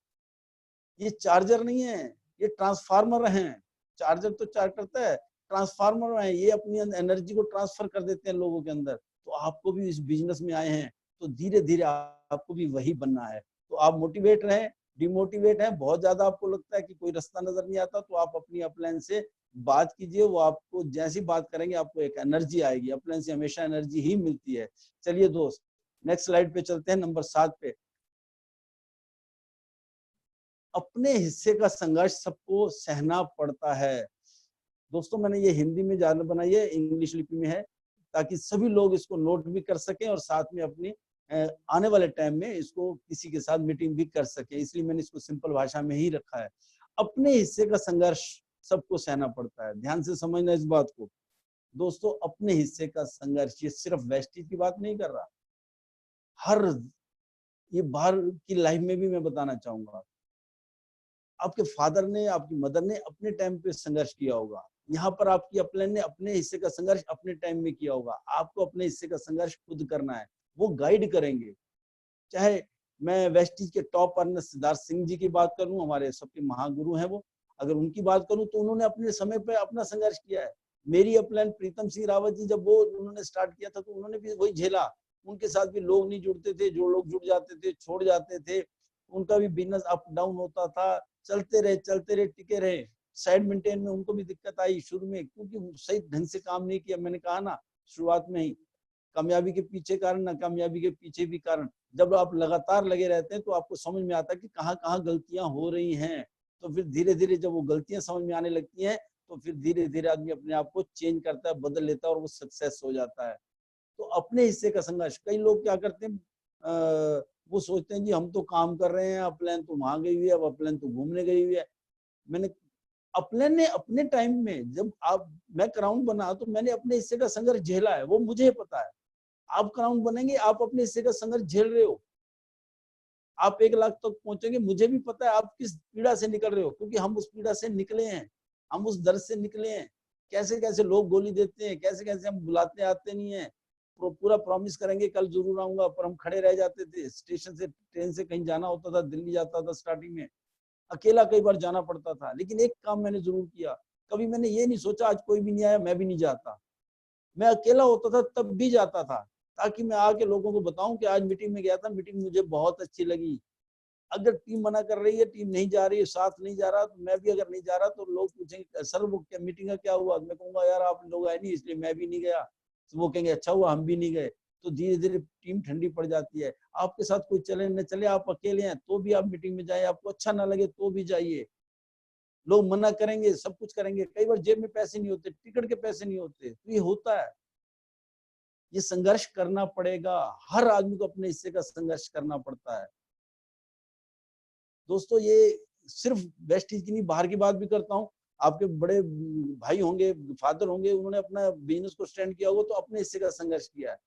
[SPEAKER 1] ये चार्जर नहीं है, ये ट्रांसफार्मर हैं। चार्जर तो चार्ज करता है, ट्रांसफार्मर है, ये अपनी एनर्जी को ट्रांसफर कर देते हैं लोगों के अंदर। तो आपको भी इस बिजनेस में आए हैं तो धीरे धीरे आपको भी वही बनना है। तो आप मोटिवेट रहें, डिमोटिवेट है, बहुत ज्यादा आपको लगता है कि कोई रास्ता नजर नहीं आता, तो आप अपनी अपलाइन से बात कीजिए। वो आपको जैसी बात करेंगे आपको एक एनर्जी आएगी, अपलाइन से हमेशा एनर्जी ही मिलती है। चलिए दोस्त, नेक्स्ट स्लाइड पे चलते हैं, नंबर 7 पे। अपने हिस्से का संघर्ष सबको सहना पड़ता है। दोस्तों मैंने ये हिंदी में ज्यादा बनाई है, इंग्लिश लिपि में है, ताकि सभी लोग इसको नोट भी कर सकें और साथ में अपनी आने वाले टाइम में इसको किसी के साथ मीटिंग भी कर सके, इसलिए मैंने इसको सिंपल भाषा में ही रखा है। अपने हिस्से का संघर्ष सबको सहना पड़ता है। ध्यान से समझना इस बात को दोस्तों, अपने हिस्से का संघर्ष, ये सिर्फ वेस्टेज की बात नहीं कर रहा, हर ये बाहर की लाइफ में भी मैं बताना चाहूंगा। आपके फादर ने, आपकी मदर ने अपने टाइम पे संघर्ष किया होगा, यहाँ पर आपकी अपलाइन ने अपने हिस्से का संघर्ष अपने टाइम में किया होगा। आपको अपने हिस्से का संघर्ष खुद करना है, वो गाइड करेंगे। चाहे मैं वेस्टीज के टॉप अर्नर सिद्धार्थ सिंह जी की बात करूं, हमारे सबके महागुरु हैं वो, अगर उनकी बात करूं तो उन्होंने अपने समय पे अपना संघर्ष किया है। मेरी अपलाइन प्रीतम सिंह रावत जी, जब वो उन्होंने स्टार्ट किया था तो उन्होंने भी वही झेला, उनके साथ भी लोग नहीं जुड़ते थे, जो लोग जुड़ जाते थे छोड़ जाते थे, उनका भी बिजनेस अप डाउन होता था, चलते रहे टिके रहे। साइड मेंटेन में उनको भी दिक्कत आई शुरू में, क्योंकि सही ढंग से काम नहीं किया। मैंने कहा ना शुरुआत में ही, कामयाबी के पीछे कारण, नाकामयाबी के पीछे भी कारण। जब आप लगातार लगे रहते हैं तो आपको समझ में आता है कि कहाँ कहाँ गलतियां हो रही हैं, तो फिर धीरे धीरे जब वो गलतियां समझ में आने लगती हैं तो फिर धीरे धीरे आदमी अपने आप को चेंज करता है, बदल लेता है और वो सक्सेस हो जाता है। तो अपने हिस्से का संघर्ष, कई लोग क्या करते हैं, वो सोचते हैं जी हम तो काम कर रहे हैं, अपलाइन तो वहां गई हुई है, अब अपलाइन तो घूमने गई हुई है। मैंने अपलाइन ने अपने टाइम में, जब मैं क्राउन बना तो मैंने अपने हिस्से का संघर्ष झेला है, वो मुझे पता है। आप क्राउन बनेंगे, आप अपने हिस्से का संघर्ष झेल रहे हो, आप 1 लाख तक पहुंचेंगे, मुझे भी पता है आप किस पीड़ा से निकल रहे हो, क्योंकि हम उस पीड़ा से निकले हैं, हम उस दर्द से निकले हैं। कैसे कैसे लोग गोली देते हैं, कैसे कैसे हम बुलाते आते नहीं है, पूरा प्रॉमिस करेंगे कल जरूर आऊंगा, पर हम खड़े रह जाते थे। स्टेशन से, ट्रेन से कहीं जाना होता था, दिल्ली जाता था स्टार्टिंग में, अकेला कई बार जाना पड़ता था, लेकिन एक काम मैंने जरूर किया, कभी मैंने ये नहीं सोचा आज कोई भी नहीं आया मैं भी नहीं जाता। मैं अकेला होता था तब भी जाता था, ताकि मैं आके लोगों को बताऊं कि आज मीटिंग में गया था, मीटिंग मुझे बहुत अच्छी लगी। अगर टीम मना कर रही है, टीम नहीं जा रही है, साथ नहीं जा रहा, तो मैं भी अगर नहीं जा रहा तो लोग पूछेंगे सर वो क्या मीटिंग का क्या हुआ, मैं कहूंगा यार आप लोग आए नहीं इसलिए मैं भी नहीं गया, तो वो कहेंगे अच्छा हुआ हम भी नहीं गए। तो धीरे धीरे टीम ठंडी पड़ जाती है। आपके साथ कोई चले न चले, आप अकेले हैं तो भी आप मीटिंग में जाए, आपको अच्छा ना लगे तो भी जाइए। लोग मना करेंगे, सब कुछ करेंगे, कई बार जेब में पैसे नहीं होते, टिकट के पैसे नहीं होते, तो ये होता है। ये संघर्ष करना पड़ेगा, हर आदमी को अपने हिस्से का संघर्ष करना पड़ता है। दोस्तों ये सिर्फ वेस्टीज की नहीं, बाहर की बात भी करता हूँ। आपके बड़े भाई होंगे, फादर होंगे, उन्होंने अपना बिजनेस को स्टैंड किया होगा तो अपने हिस्से का संघर्ष किया है,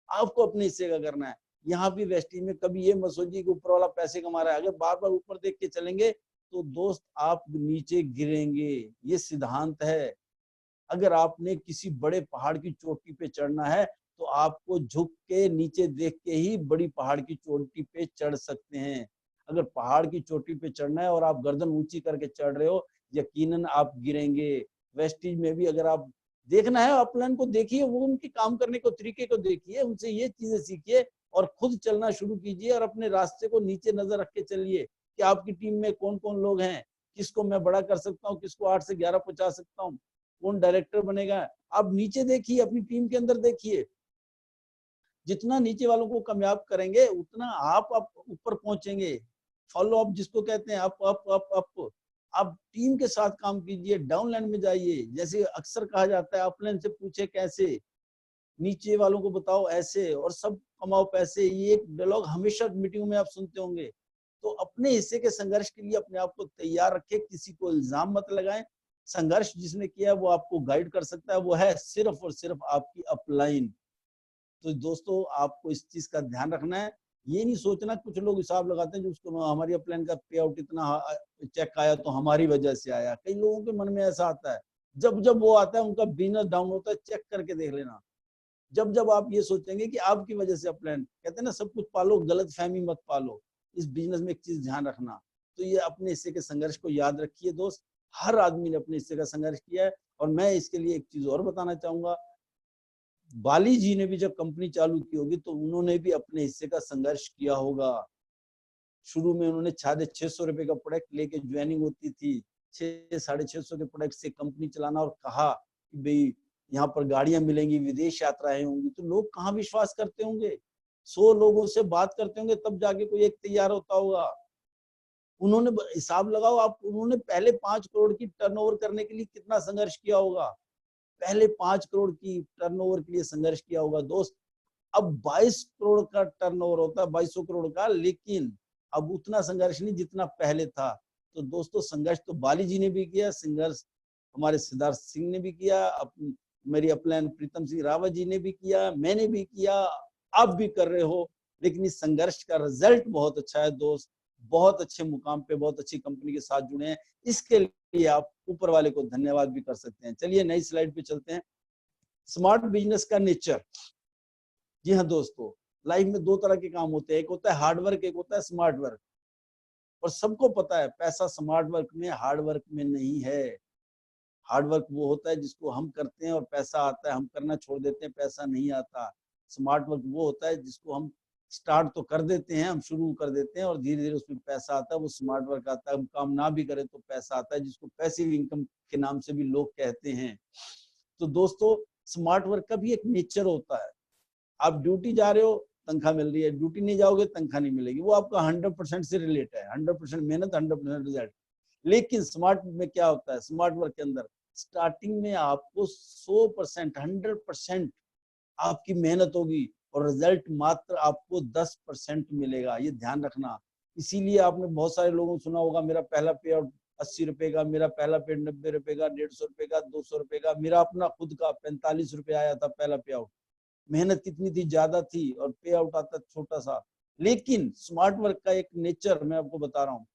[SPEAKER 1] आपको अपने हिस्से का करना है। यहाँ भी वेस्टीज में कभी ये मत सोचिए कि ऊपर वाला पैसे कमा रहा है, अगर बार बार ऊपर देख के चलेंगे तो दोस्त आप नीचे गिरेंगे, ये सिद्धांत है। अगर आपने किसी बड़े पहाड़ की चोटी पे चढ़ना है तो आपको झुक के नीचे देख के ही बड़ी पहाड़ की चोटी पे चढ़ सकते हैं। अगर पहाड़ की चोटी पे चढ़ना है और आप गर्दन ऊंची करके चढ़ रहे हो, यकीनन आप गिरेंगे। वेस्टीज में भी अगर आप देखना है, अपलाइन को देखिए, वो उनके काम करने को तरीके को देखिए, उनसे ये चीजें सीखिए और खुद चलना शुरू कीजिए और अपने रास्ते को नीचे नजर रख के चलिए कि आपकी टीम में कौन कौन लोग हैं, किसको मैं बड़ा कर सकता हूँ, किसको 8 से 11 पहुंचा सकता हूँ, कौन डायरेक्टर बनेगा। आप नीचे देखिए, अपनी टीम के अंदर देखिए, जितना नीचे वालों को कामयाब करेंगे उतना आप ऊपर पहुंचेंगे। फॉलो अप जिसको कहते हैं, अप अप अप अप। आप टीम के साथ काम कीजिए, डाउनलाइन में जाइए, जैसे अक्सर कहा जाता है अपलाइन से पूछे कैसे, नीचे वालों को बताओ ऐसे, और सब कमाओ पैसे, ये एक डायलॉग हमेशा मीटिंग में आप सुनते होंगे। तो अपने हिस्से के संघर्ष के लिए अपने आप को तैयार रखें, किसी को इल्जाम मत लगाएं। संघर्ष जिसने किया है वो आपको गाइड कर सकता है, वो है सिर्फ और सिर्फ आपकी अपलाइन। तो दोस्तों आपको इस चीज का ध्यान रखना है, ये नहीं सोचना, कुछ लोग हिसाब लगाते हैं जो उसको हमारी अपलाइन का पे आउट इतना चेक आया तो हमारी वजह से आया। कई लोगों के मन में ऐसा आता है, जब जब वो आता है उनका बिजनेस डाउन होता है, चेक करके देख लेना। जब जब आप ये सोचेंगे कि आपकी वजह से अपलाइन, कहते हैं ना सब कुछ पालो, गलत फहमी मत पालो। इस बिजनेस में एक चीज ध्यान रखना, तो ये अपने हिस्से के संघर्ष को याद रखिए दोस्त, हर आदमी ने अपने हिस्से का संघर्ष किया है। और मैं इसके लिए एक चीज और बताना चाहूंगा, बाली जी ने भी जब कंपनी चालू की होगी तो उन्होंने भी अपने हिस्से का संघर्ष किया होगा। शुरू में उन्होंने 650 रुपए का प्रोडक्ट लेके ज्वाइनिंग होती थी, 600-650 के प्रोडक्ट से कंपनी चलाना, और कहा कि भाई यहाँ पर गाड़ियां मिलेंगी, विदेश यात्राएं होंगी, तो लोग कहाँ विश्वास करते होंगे। 100 लोगों से बात करते होंगे तब जाके कोई एक तैयार होता होगा। उन्होंने हिसाब लगाओ आप, उन्होंने पहले 5 करोड़ की टर्नओवर करने के लिए कितना संघर्ष किया होगा, पहले 5 करोड़ की टर्नओवर के लिए संघर्ष किया होगा दोस्त। अब 22 करोड़ का टर्नओवर होता है, 2200 करोड़ का, लेकिन अब उतना संघर्ष नहीं जितना पहले था। तो दोस्तों संघर्ष तो बाली जी ने भी किया, संघर्ष हमारे सिद्धार्थ सिंह ने भी किया, मेरी अपलाइन प्रीतम सिंह रावत जी ने भी किया, मैंने भी किया, आप भी कर रहे हो। लेकिन इस संघर्ष का रिजल्ट बहुत अच्छा है दोस्त, बहुत अच्छे मुकाम पे, बहुत अच्छी कंपनी के साथ जुड़े हैं। इसके लिए आप ऊपर वाले को धन्यवाद भी कर सकते हैं। चलिए नई स्लाइड पे चलते हैं। स्मार्ट बिजनेस का नेचर। जी हाँ दोस्तों, लाइफ में 2 तरह के काम होते हैं, एक होता है हार्ड वर्क, एक होता है स्मार्ट वर्क। और सबको पता है पैसा स्मार्ट वर्क में, हार्ड वर्क में नहीं है। हार्ड वर्क वो होता है जिसको हम करते हैं और पैसा आता है, हम करना छोड़ देते हैं, पैसा नहीं आता। स्मार्ट वर्क वो होता है जिसको हम स्टार्ट तो कर देते हैं, हम शुरू कर देते हैं और धीरे धीरे उसमें पैसा आता है, वो स्मार्ट वर्क आता है। हम काम ना भी करें तो पैसा आता है, जिसको पैसिव इनकम के नाम से भी लोग कहते हैं। तो दोस्तों स्मार्ट वर्क का भी एक नेचर होता है। आप ड्यूटी जा रहे हो, तनख्वाह मिल रही है, ड्यूटी नहीं जाओगे तनख्वाह नहीं मिलेगी, वो आपका 100% से रिलेट है। 100% मेहनत, 100% रिजल्ट। लेकिन स्मार्ट में क्या होता है, स्मार्ट वर्क के अंदर स्टार्टिंग में आपको 100%, 100% आपकी मेहनत होगी और रिजल्ट मात्र आपको 10% मिलेगा, ये ध्यान रखना। इसीलिए आपने बहुत सारे लोगों को सुना होगा, मेरा पहला पे आउट 80 रुपए का, मेरा पहला पे 90 रुपए का, 150 रुपए का, 200 रुपए का। मेरा अपना खुद का 45 रुपए आया था पहला पे आउट। मेहनत कितनी थी, ज्यादा थी, और पे आउट आता छोटा सा। लेकिन स्मार्ट वर्क का एक नेचर मैं आपको बता रहा हूँ,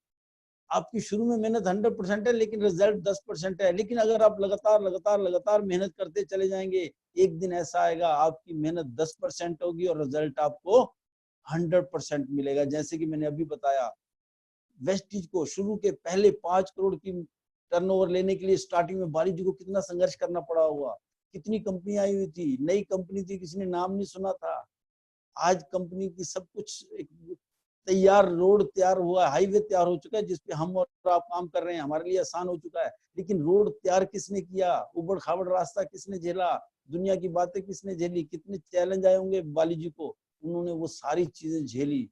[SPEAKER 1] आपकी शुरू में मेहनत 100% है लेकिन रिजल्ट 10% है। लेकिन अगर आप लगातार लगातार लगातार मेहनत करते चले जाएंगे, एक दिन ऐसा आएगा आपकी मेहनत 10% होगी और रिजल्ट आपको 100% मिलेगा। जैसे कि मैंने अभी बताया, वेस्टिज को शुरू के पहले 5 करोड़ की टर्नओवर लेने के लिए स्टार्टिंग में बाली जी को कितना संघर्ष करना पड़ा होगा। कितनी कंपनी आई हुई थी, नई कंपनी थी, किसी ने नाम नहीं सुना था। आज कंपनी की सब कुछ एक तैयार, रोड तैयार हुआ, हाईवे तैयार हो चुका है जिसपे हम और आप काम कर रहे हैं, हमारे लिए आसान हो चुका है। लेकिन रोड तैयार किसने किया, उबड़ खाबड़ रास्ता किसने झेला, दुनिया की बातें किसने झेली, कितने चैलेंज आए होंगे बाली जी को, उन्होंने वो सारी चीजें झेली।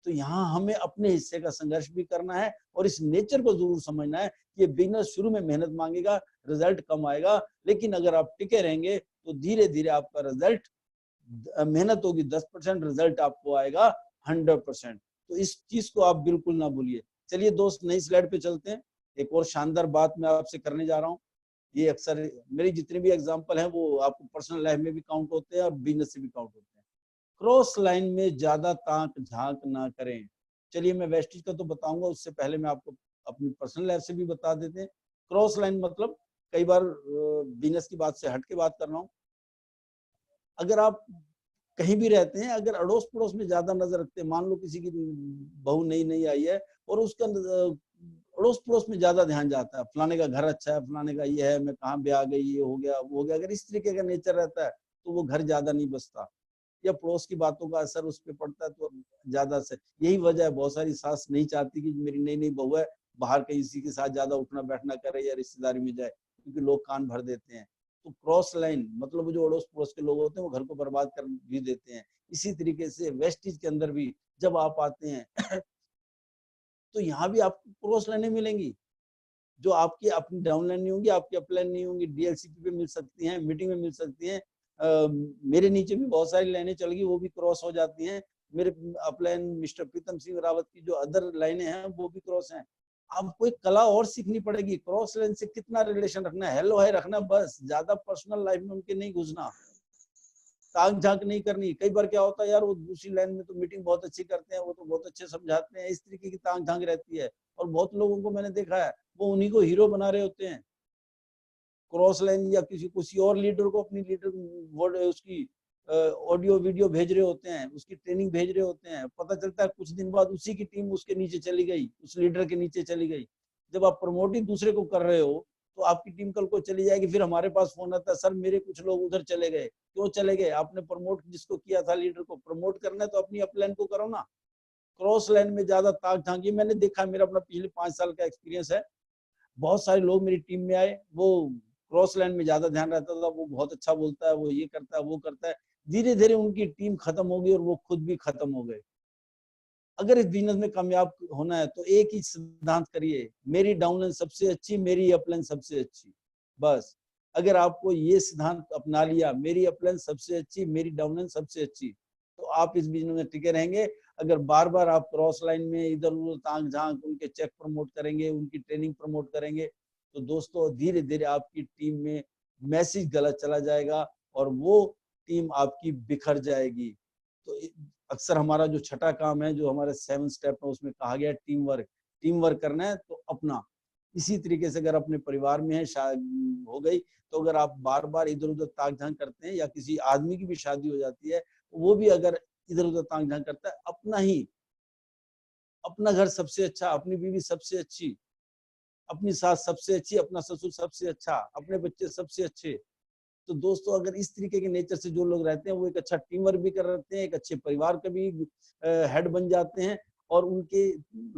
[SPEAKER 1] तो यहाँ हमें अपने हिस्से का संघर्ष भी करना है और इस नेचर को जरूर समझना है कि ये बिजनेस शुरू में मेहनत मांगेगा, रिजल्ट कम आएगा। लेकिन अगर आप टिके रहेंगे तो धीरे धीरे आपका रिजल्ट, मेहनत होगी 10%, रिजल्ट आपको आएगा 100%। तो इस चीज को आप बिल्कुल ना भूलिए। चलिए दोस्त नई स्लाइड पे चलते हैं। एक और शानदार बात मैं आपसे करने जा रहा हूँ। ये अक्सर मेरी जितने भी एग्जांपल हैं वो आपको पर्सनल लाइफ में भी काउंट होते हैं और बिजनेस से भी काउंट होते हैं। क्रॉस लाइन में ज्यादा ताक झांक ना करें। चलिए मैं वेस्टिज का तो बताऊंगा, उससे पहले मैं आपको अपनी पर्सनल लाइफ से भी बता देते हैं। क्रॉस लाइन मतलब, कई बार बिजनेस की बात से हट के बात कर रहा हूँ। अगर आप कहीं भी रहते हैं, अगर अड़ोस पड़ोस में ज्यादा नजर रखते हैं, मान लो किसी की बहू नई नई आई है और उसका अड़ोस पड़ोस में ज्यादा ध्यान जाता है, फलाने का घर अच्छा है, फलाने का ये है, मैं कहाँ ब्याह गई, ये हो गया वो हो गया, अगर इस तरीके का नेचर रहता है तो वो घर ज्यादा नहीं बसता, या पड़ोस की बातों का असर उस पर पड़ता है तो ज्यादा से। यही वजह है, बहुत सारी सास नहीं चाहती कि मेरी नई नई बहू है बाहर कहीं किसी के साथ ज्यादा उठना बैठना करे या रिश्तेदारी में जाए, क्योंकि लोग कान भर देते हैं। तो क्रॉस लाइन मतलब जो अड़ोस पड़ोस के लोग होते हैं वो घर को बर्बाद कर भी देते हैं। इसी तरीके से वेस्टिज के अंदर भी जब आप आते हैं तो यहाँ भी आपको क्रॉस लाइनें मिलेंगी, जो आपकी अपनी डाउन लाइन नहीं होंगी, आपकी अपलाइन नहीं होंगी, डीएलसीपी पे मिल सकती हैं, मीटिंग में मिल सकती हैं। मेरे नीचे भी बहुत सारी लाइनें चल गई, वो भी क्रॉस हो जाती हैं। मेरे अपलाइन मिस्टर प्रीतम सिंह रावत की जो अदर लाइनें हैं वो भी क्रॉस हैं। आपको एक कला और सीखनी पड़ेगी, क्रॉस लाइन से कितना रिलेशन रखना है, हेलो है रखना, बस ज्यादा पर्सनल लाइफ में उनके नहीं घुसना, ताक झांक नहीं करनी। कई बार क्या होता है यार, वो दूसरी लाइन में तो मीटिंग बहुत अच्छी करते हैं, वो तो बहुत अच्छे समझाते हैं, इस तरीके की ताक झांक रहती है। और बहुत लोगों को मैंने देखा है वो उन्हीं को हीरो बना रहे होते हैं, क्रॉस लाइन या किसी और लीडर को, अपनी लीडर वर्ड उसकी ऑडियो वीडियो भेज रहे होते हैं, उसकी ट्रेनिंग भेज रहे होते हैं, पता चलता है कुछ दिन बाद उसी की टीम उसके नीचे चली गई, उस लीडर के नीचे चली गई। जब आप प्रमोट ही दूसरे को कर रहे हो तो आपकी टीम कल को चली जाएगी, फिर हमारे पास फोन आता है, सर मेरे कुछ लोग उधर चले गए। क्यों चले गए? आपने प्रमोट जिसको किया था, लीडर को प्रमोट करना है तो अपनी अपलाइन को करो ना। क्रॉस लाइन में ज्यादा ताक झांकी मैंने देखा, मेरा अपना पिछले 5 साल का एक्सपीरियंस है। बहुत सारे लोग मेरी टीम में आए, वो क्रॉस लाइन में ज्यादा ध्यान रहता था, वो बहुत अच्छा बोलता है, वो ये करता है वो करता है, धीरे धीरे उनकी टीम खत्म हो गई और वो खुद भी खत्म हो गए। अगर इस बिजनेस में कामयाब होना है तो एक ही सिद्धांत करिए, मेरी डाउनलाइन सबसे अच्छी, मेरी अपलाइन सबसे अच्छी। बस अगर आपको ये सिद्धांत अपना लिया, मेरी अपलाइन सबसे अच्छी, मेरी डाउनलाइन सबसे अच्छी, तो आप इस बिजनेस में टिके रहेंगे। अगर बार बार आप क्रॉस लाइन में इधर उधर ताक झांक उनके चेक प्रमोट करेंगे, उनकी ट्रेनिंग प्रमोट करेंगे, तो दोस्तों धीरे धीरे आपकी टीम में मैसेज गलत चला जाएगा और वो टीम आपकी बिखर जाएगी। तो अक्सर हमारा जो छठा काम है, जो हमारे 7 स्टेप है, उसमें कहा गया टीम वर्क। टीम वर्क करना है तो अपना इसी तरीके से अगर अपने परिवार में है शादी हो गई, तो अगर आप बार बार इधर उधर ताक झांक करते हैं, या किसी आदमी की भी शादी हो जाती है, वो भी अगर इधर उधर ताक झांक करता है, अपना घर सबसे अच्छा, अपनी बीवी सबसे अच्छी, अपनी सास सबसे अच्छी, अपना ससुर सबसे अच्छा, अपने बच्चे सबसे अच्छे। तो दोस्तों अगर इस तरीके के नेचर से जो लोग रहते हैं, वो एक अच्छा टीम वर्क भी कर रहे हैं, एक अच्छे परिवार का भी हेड बन जाते हैं और उनके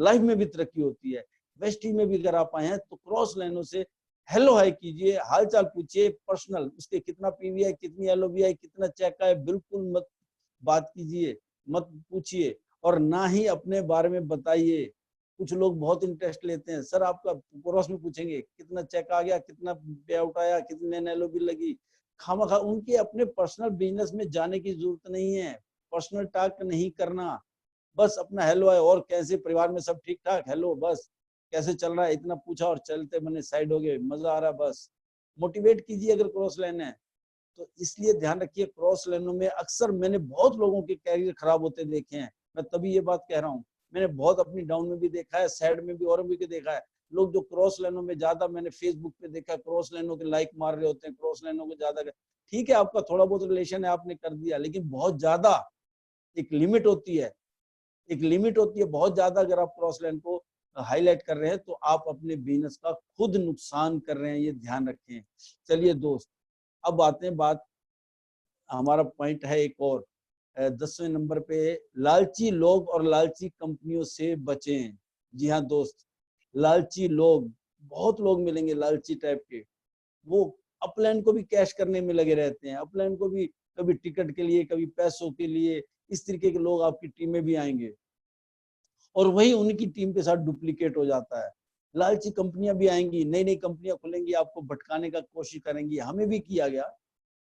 [SPEAKER 1] लाइफ में भी तरक्की होती है। वेस्ट टीम में भी अगर आप आए हैं तो क्रॉस लाइनों से हेलो हाय कीजिए, हालचाल पूछिए, पर्सनल उसके कितना पीवीआई, कितनी एलओबीआई, कितना चेक है, बिल्कुल मत बात कीजिए, मत पूछिए और ना ही अपने बारे में बताइए। कुछ लोग बहुत इंटरेस्ट लेते हैं, सर आपका क्रॉस में पूछेंगे कितना चेक आ गया, कितना पे आउट आया, कितने एलओबी लगी। खामखा उनके अपने पर्सनल बिजनेस में जाने की जरूरत नहीं है, पर्सनल टॉक नहीं करना। बस अपना हेलो है और कैसे परिवार में सब ठीक ठाक, हेलो बस कैसे चल रहा है, इतना पूछा और चलते बने साइड हो गए, मजा आ रहा है, बस मोटिवेट कीजिए अगर क्रॉस लाइन है तो। इसलिए ध्यान रखिए, क्रॉस लाइनों में अक्सर मैंने बहुत लोगों के कैरियर खराब होते देखे हैं। मैं तभी ये बात कह रहा हूँ, मैंने बहुत अपनी डाउन में भी देखा है, सैड में भी और भी देखा है। लोग जो क्रॉस लाइनों में ज्यादा, मैंने फेसबुक पे देखा, क्रॉस लाइनों के लाइक मार रहे होते हैं, क्रॉस लाइनों को ज्यादा। ठीक है, आपका थोड़ा बहुत रिलेशन है, आपने कर दिया, लेकिन बहुत ज्यादा एक लिमिट होती है, एक लिमिट होती है। बहुत ज्यादा अगर आप क्रॉस लाइन को हाईलाइट कर रहे हैं तो आप अपने बिजनेस का खुद नुकसान कर रहे हैं, ये ध्यान रखें। चलिए दोस्त, अब आते हैं बात, हमारा पॉइंट है एक और 10वें नंबर पे, लालची लोग और लालची कंपनियों से बचें। जी हाँ दोस्त, लालची लोग, बहुत लोग मिलेंगे लालची टाइप के, वो अपलाइन को भी कैश करने में लगे रहते हैं, अपलाइन को भी कभी टिकट के लिए, कभी पैसों के लिए। इस तरीके के लोग आपकी टीम में भी आएंगे और वही उनकी टीम के साथ डुप्लीकेट हो जाता है। लालची कंपनियां भी आएंगी, नई नई कंपनियां खुलेंगी, आपको भटकाने का कोशिश करेंगी। हमें भी किया गया,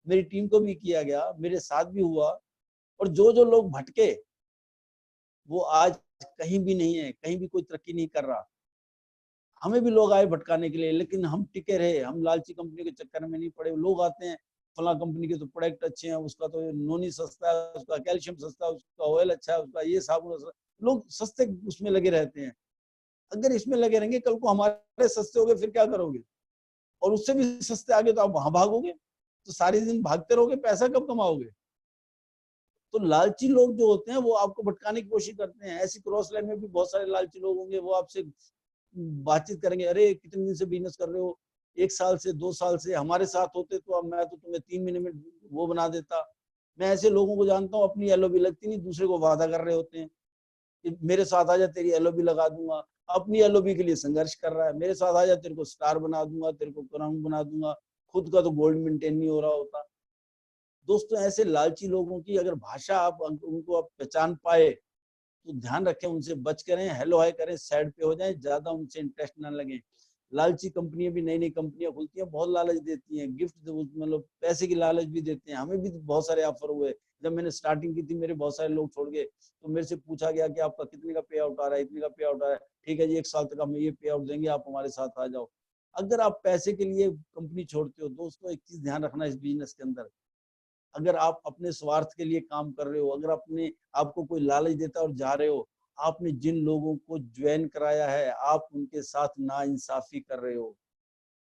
[SPEAKER 1] मेरी टीम को भी किया गया, मेरे साथ भी हुआ। और जो जो लोग भटके वो आज कहीं भी नहीं है, कहीं भी कोई तरक्की नहीं कर रहा। हमें भी लोग आए भटकाने के लिए, लेकिन हम टिके रहे, हम लालची कंपनी के चक्कर में नहीं पड़े। लोग आते हैं, फला कंपनी के तो प्रोडक्ट अच्छे हैं, उसका तो नोनी सस्ता है, उसका कैल्शियम सस्ता है, उसका ऑयल अच्छा है, उसका ये साबुन, लोग सस्ते उसमें लगे रहते हैं। अगर इसमें लगे रहेंगे, कल को हमारे सस्ते हो गए फिर क्या करोगे? और उससे भी सस्ते आगे तो आप वहां भागोगे, तो सारे दिन भागते रहोगे, पैसा कब कमाओगे? तो लालची लोग जो होते हैं वो आपको भटकाने की कोशिश करते हैं। ऐसी क्रॉस लाइन में भी बहुत सारे लालची लोग होंगे, वो आपसे बातचीत करेंगे, अरे कितने दिन से बिजनेस कर रहे हो, 1 साल से, 2 साल से, हमारे साथ होते तो अब मैं तो तुम्हें 3 महीने में वो बना देता। मैं ऐसे लोगों को जानता हूँ, अपनी एलओबी लगती नहीं, दूसरे को वादा कर रहे होते हैं कि मेरे साथ आ जा, तेरी एलओबी लगा दूंगा। अपनी एलओबी के लिए संघर्ष कर रहा है, मेरे साथ आ जा, तेरे को स्टार बना दूंगा, तेरे को क्राउन बना दूंगा, खुद का तो गोल्ड मेंटेन नहीं हो रहा होता। दोस्तों ऐसे लालची लोगों की अगर भाषा आप उनको आप पहचान पाए तो ध्यान रखें, उनसे बच करें, हेलो हाय करें, साइड पे हो जाएं, ज्यादा उनसे इंटरेस्ट ना लगे। लालची कंपनियां भी नई नई कंपनियां खुलती हैं, बहुत लालच देती हैं, गिफ्ट मतलब पैसे की लालच भी देते हैं। हमें भी बहुत सारे ऑफर हुए, जब मैंने स्टार्टिंग की थी मेरे बहुत सारे लोग छोड़ गए, तो मेरे से पूछा गया कि आपका कितने का पे आउट आ रहा है, इतने का पे आउट आ रहा है, ठीक है जी 1 साल तक हम ये पे आउट देंगे, आप हमारे साथ आ जाओ। अगर आप पैसे के लिए कंपनी छोड़ते हो, दोस्तों एक चीज ध्यान रखना इस बिजनेस के अंदर, अगर आप अपने स्वार्थ के लिए काम कर रहे हो, अगर अपने आपको कोई लालच देता है और जा रहे हो, आपने जिन लोगों को ज्वाइन कराया है आप उनके साथ नाइंसाफी कर रहे हो।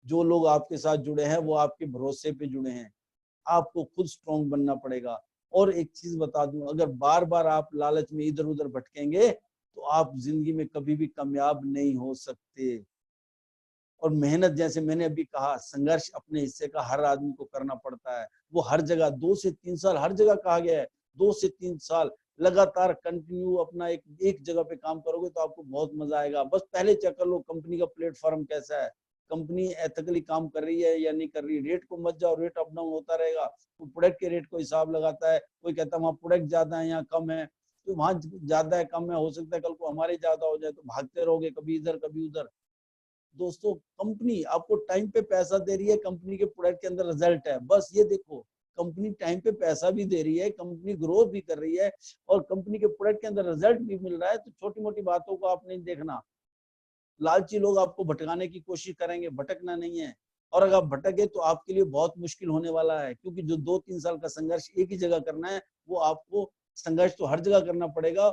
[SPEAKER 1] जो लोग आपके साथ जुड़े हैं वो आपके भरोसे पे जुड़े हैं, आपको खुद स्ट्रॉन्ग बनना पड़ेगा। और एक चीज बता दूं, अगर बार बार आप लालच में इधर उधर भटकेंगे तो आप जिंदगी में कभी भी कामयाब नहीं हो सकते। और मेहनत, जैसे मैंने अभी कहा, संघर्ष अपने हिस्से का हर आदमी को करना पड़ता है। वो हर जगह 2 से 3 साल, हर जगह कहा गया है 2 से 3 साल लगातार कंटिन्यू अपना एक जगह पे काम करोगे तो आपको बहुत मजा आएगा। बस पहले चेक कर लो कंपनी का प्लेटफॉर्म कैसा है, कंपनी एथिकली काम कर रही है या नहीं कर रही है। रेट को मत जाओ, रेट अप डाउन होता रहेगा। कोई प्रोडक्ट के रेट को हिसाब लगाता है, कोई कहता है वहाँ प्रोडक्ट ज्यादा है यहाँ कम है, तो वहाँ ज्यादा है कम है, हो सकता है कल को हमारे ज्यादा हो जाए, तो भागते रहोगे कभी इधर कभी उधर। दोस्तों कंपनी आपको टाइम पे पैसा दे रही है, कंपनी के प्रोडक्ट के अंदर रिजल्ट है, बस ये देखो। कंपनी टाइम पे पैसा भी दे रही है, कंपनी ग्रोथ भी कर रही है और कंपनी के प्रोडक्ट के अंदर रिजल्ट भी मिल रहा है, तो छोटी मोटी बातों को आप नहीं देखना। लालची लोग आपको भटकाने की कोशिश करेंगे, भटकना नहीं है। और अगर आप भटके तो आपके लिए बहुत मुश्किल होने वाला है, क्योंकि जो 2-3 साल का संघर्ष एक ही जगह करना है, वो आपको संघर्ष तो हर जगह करना पड़ेगा,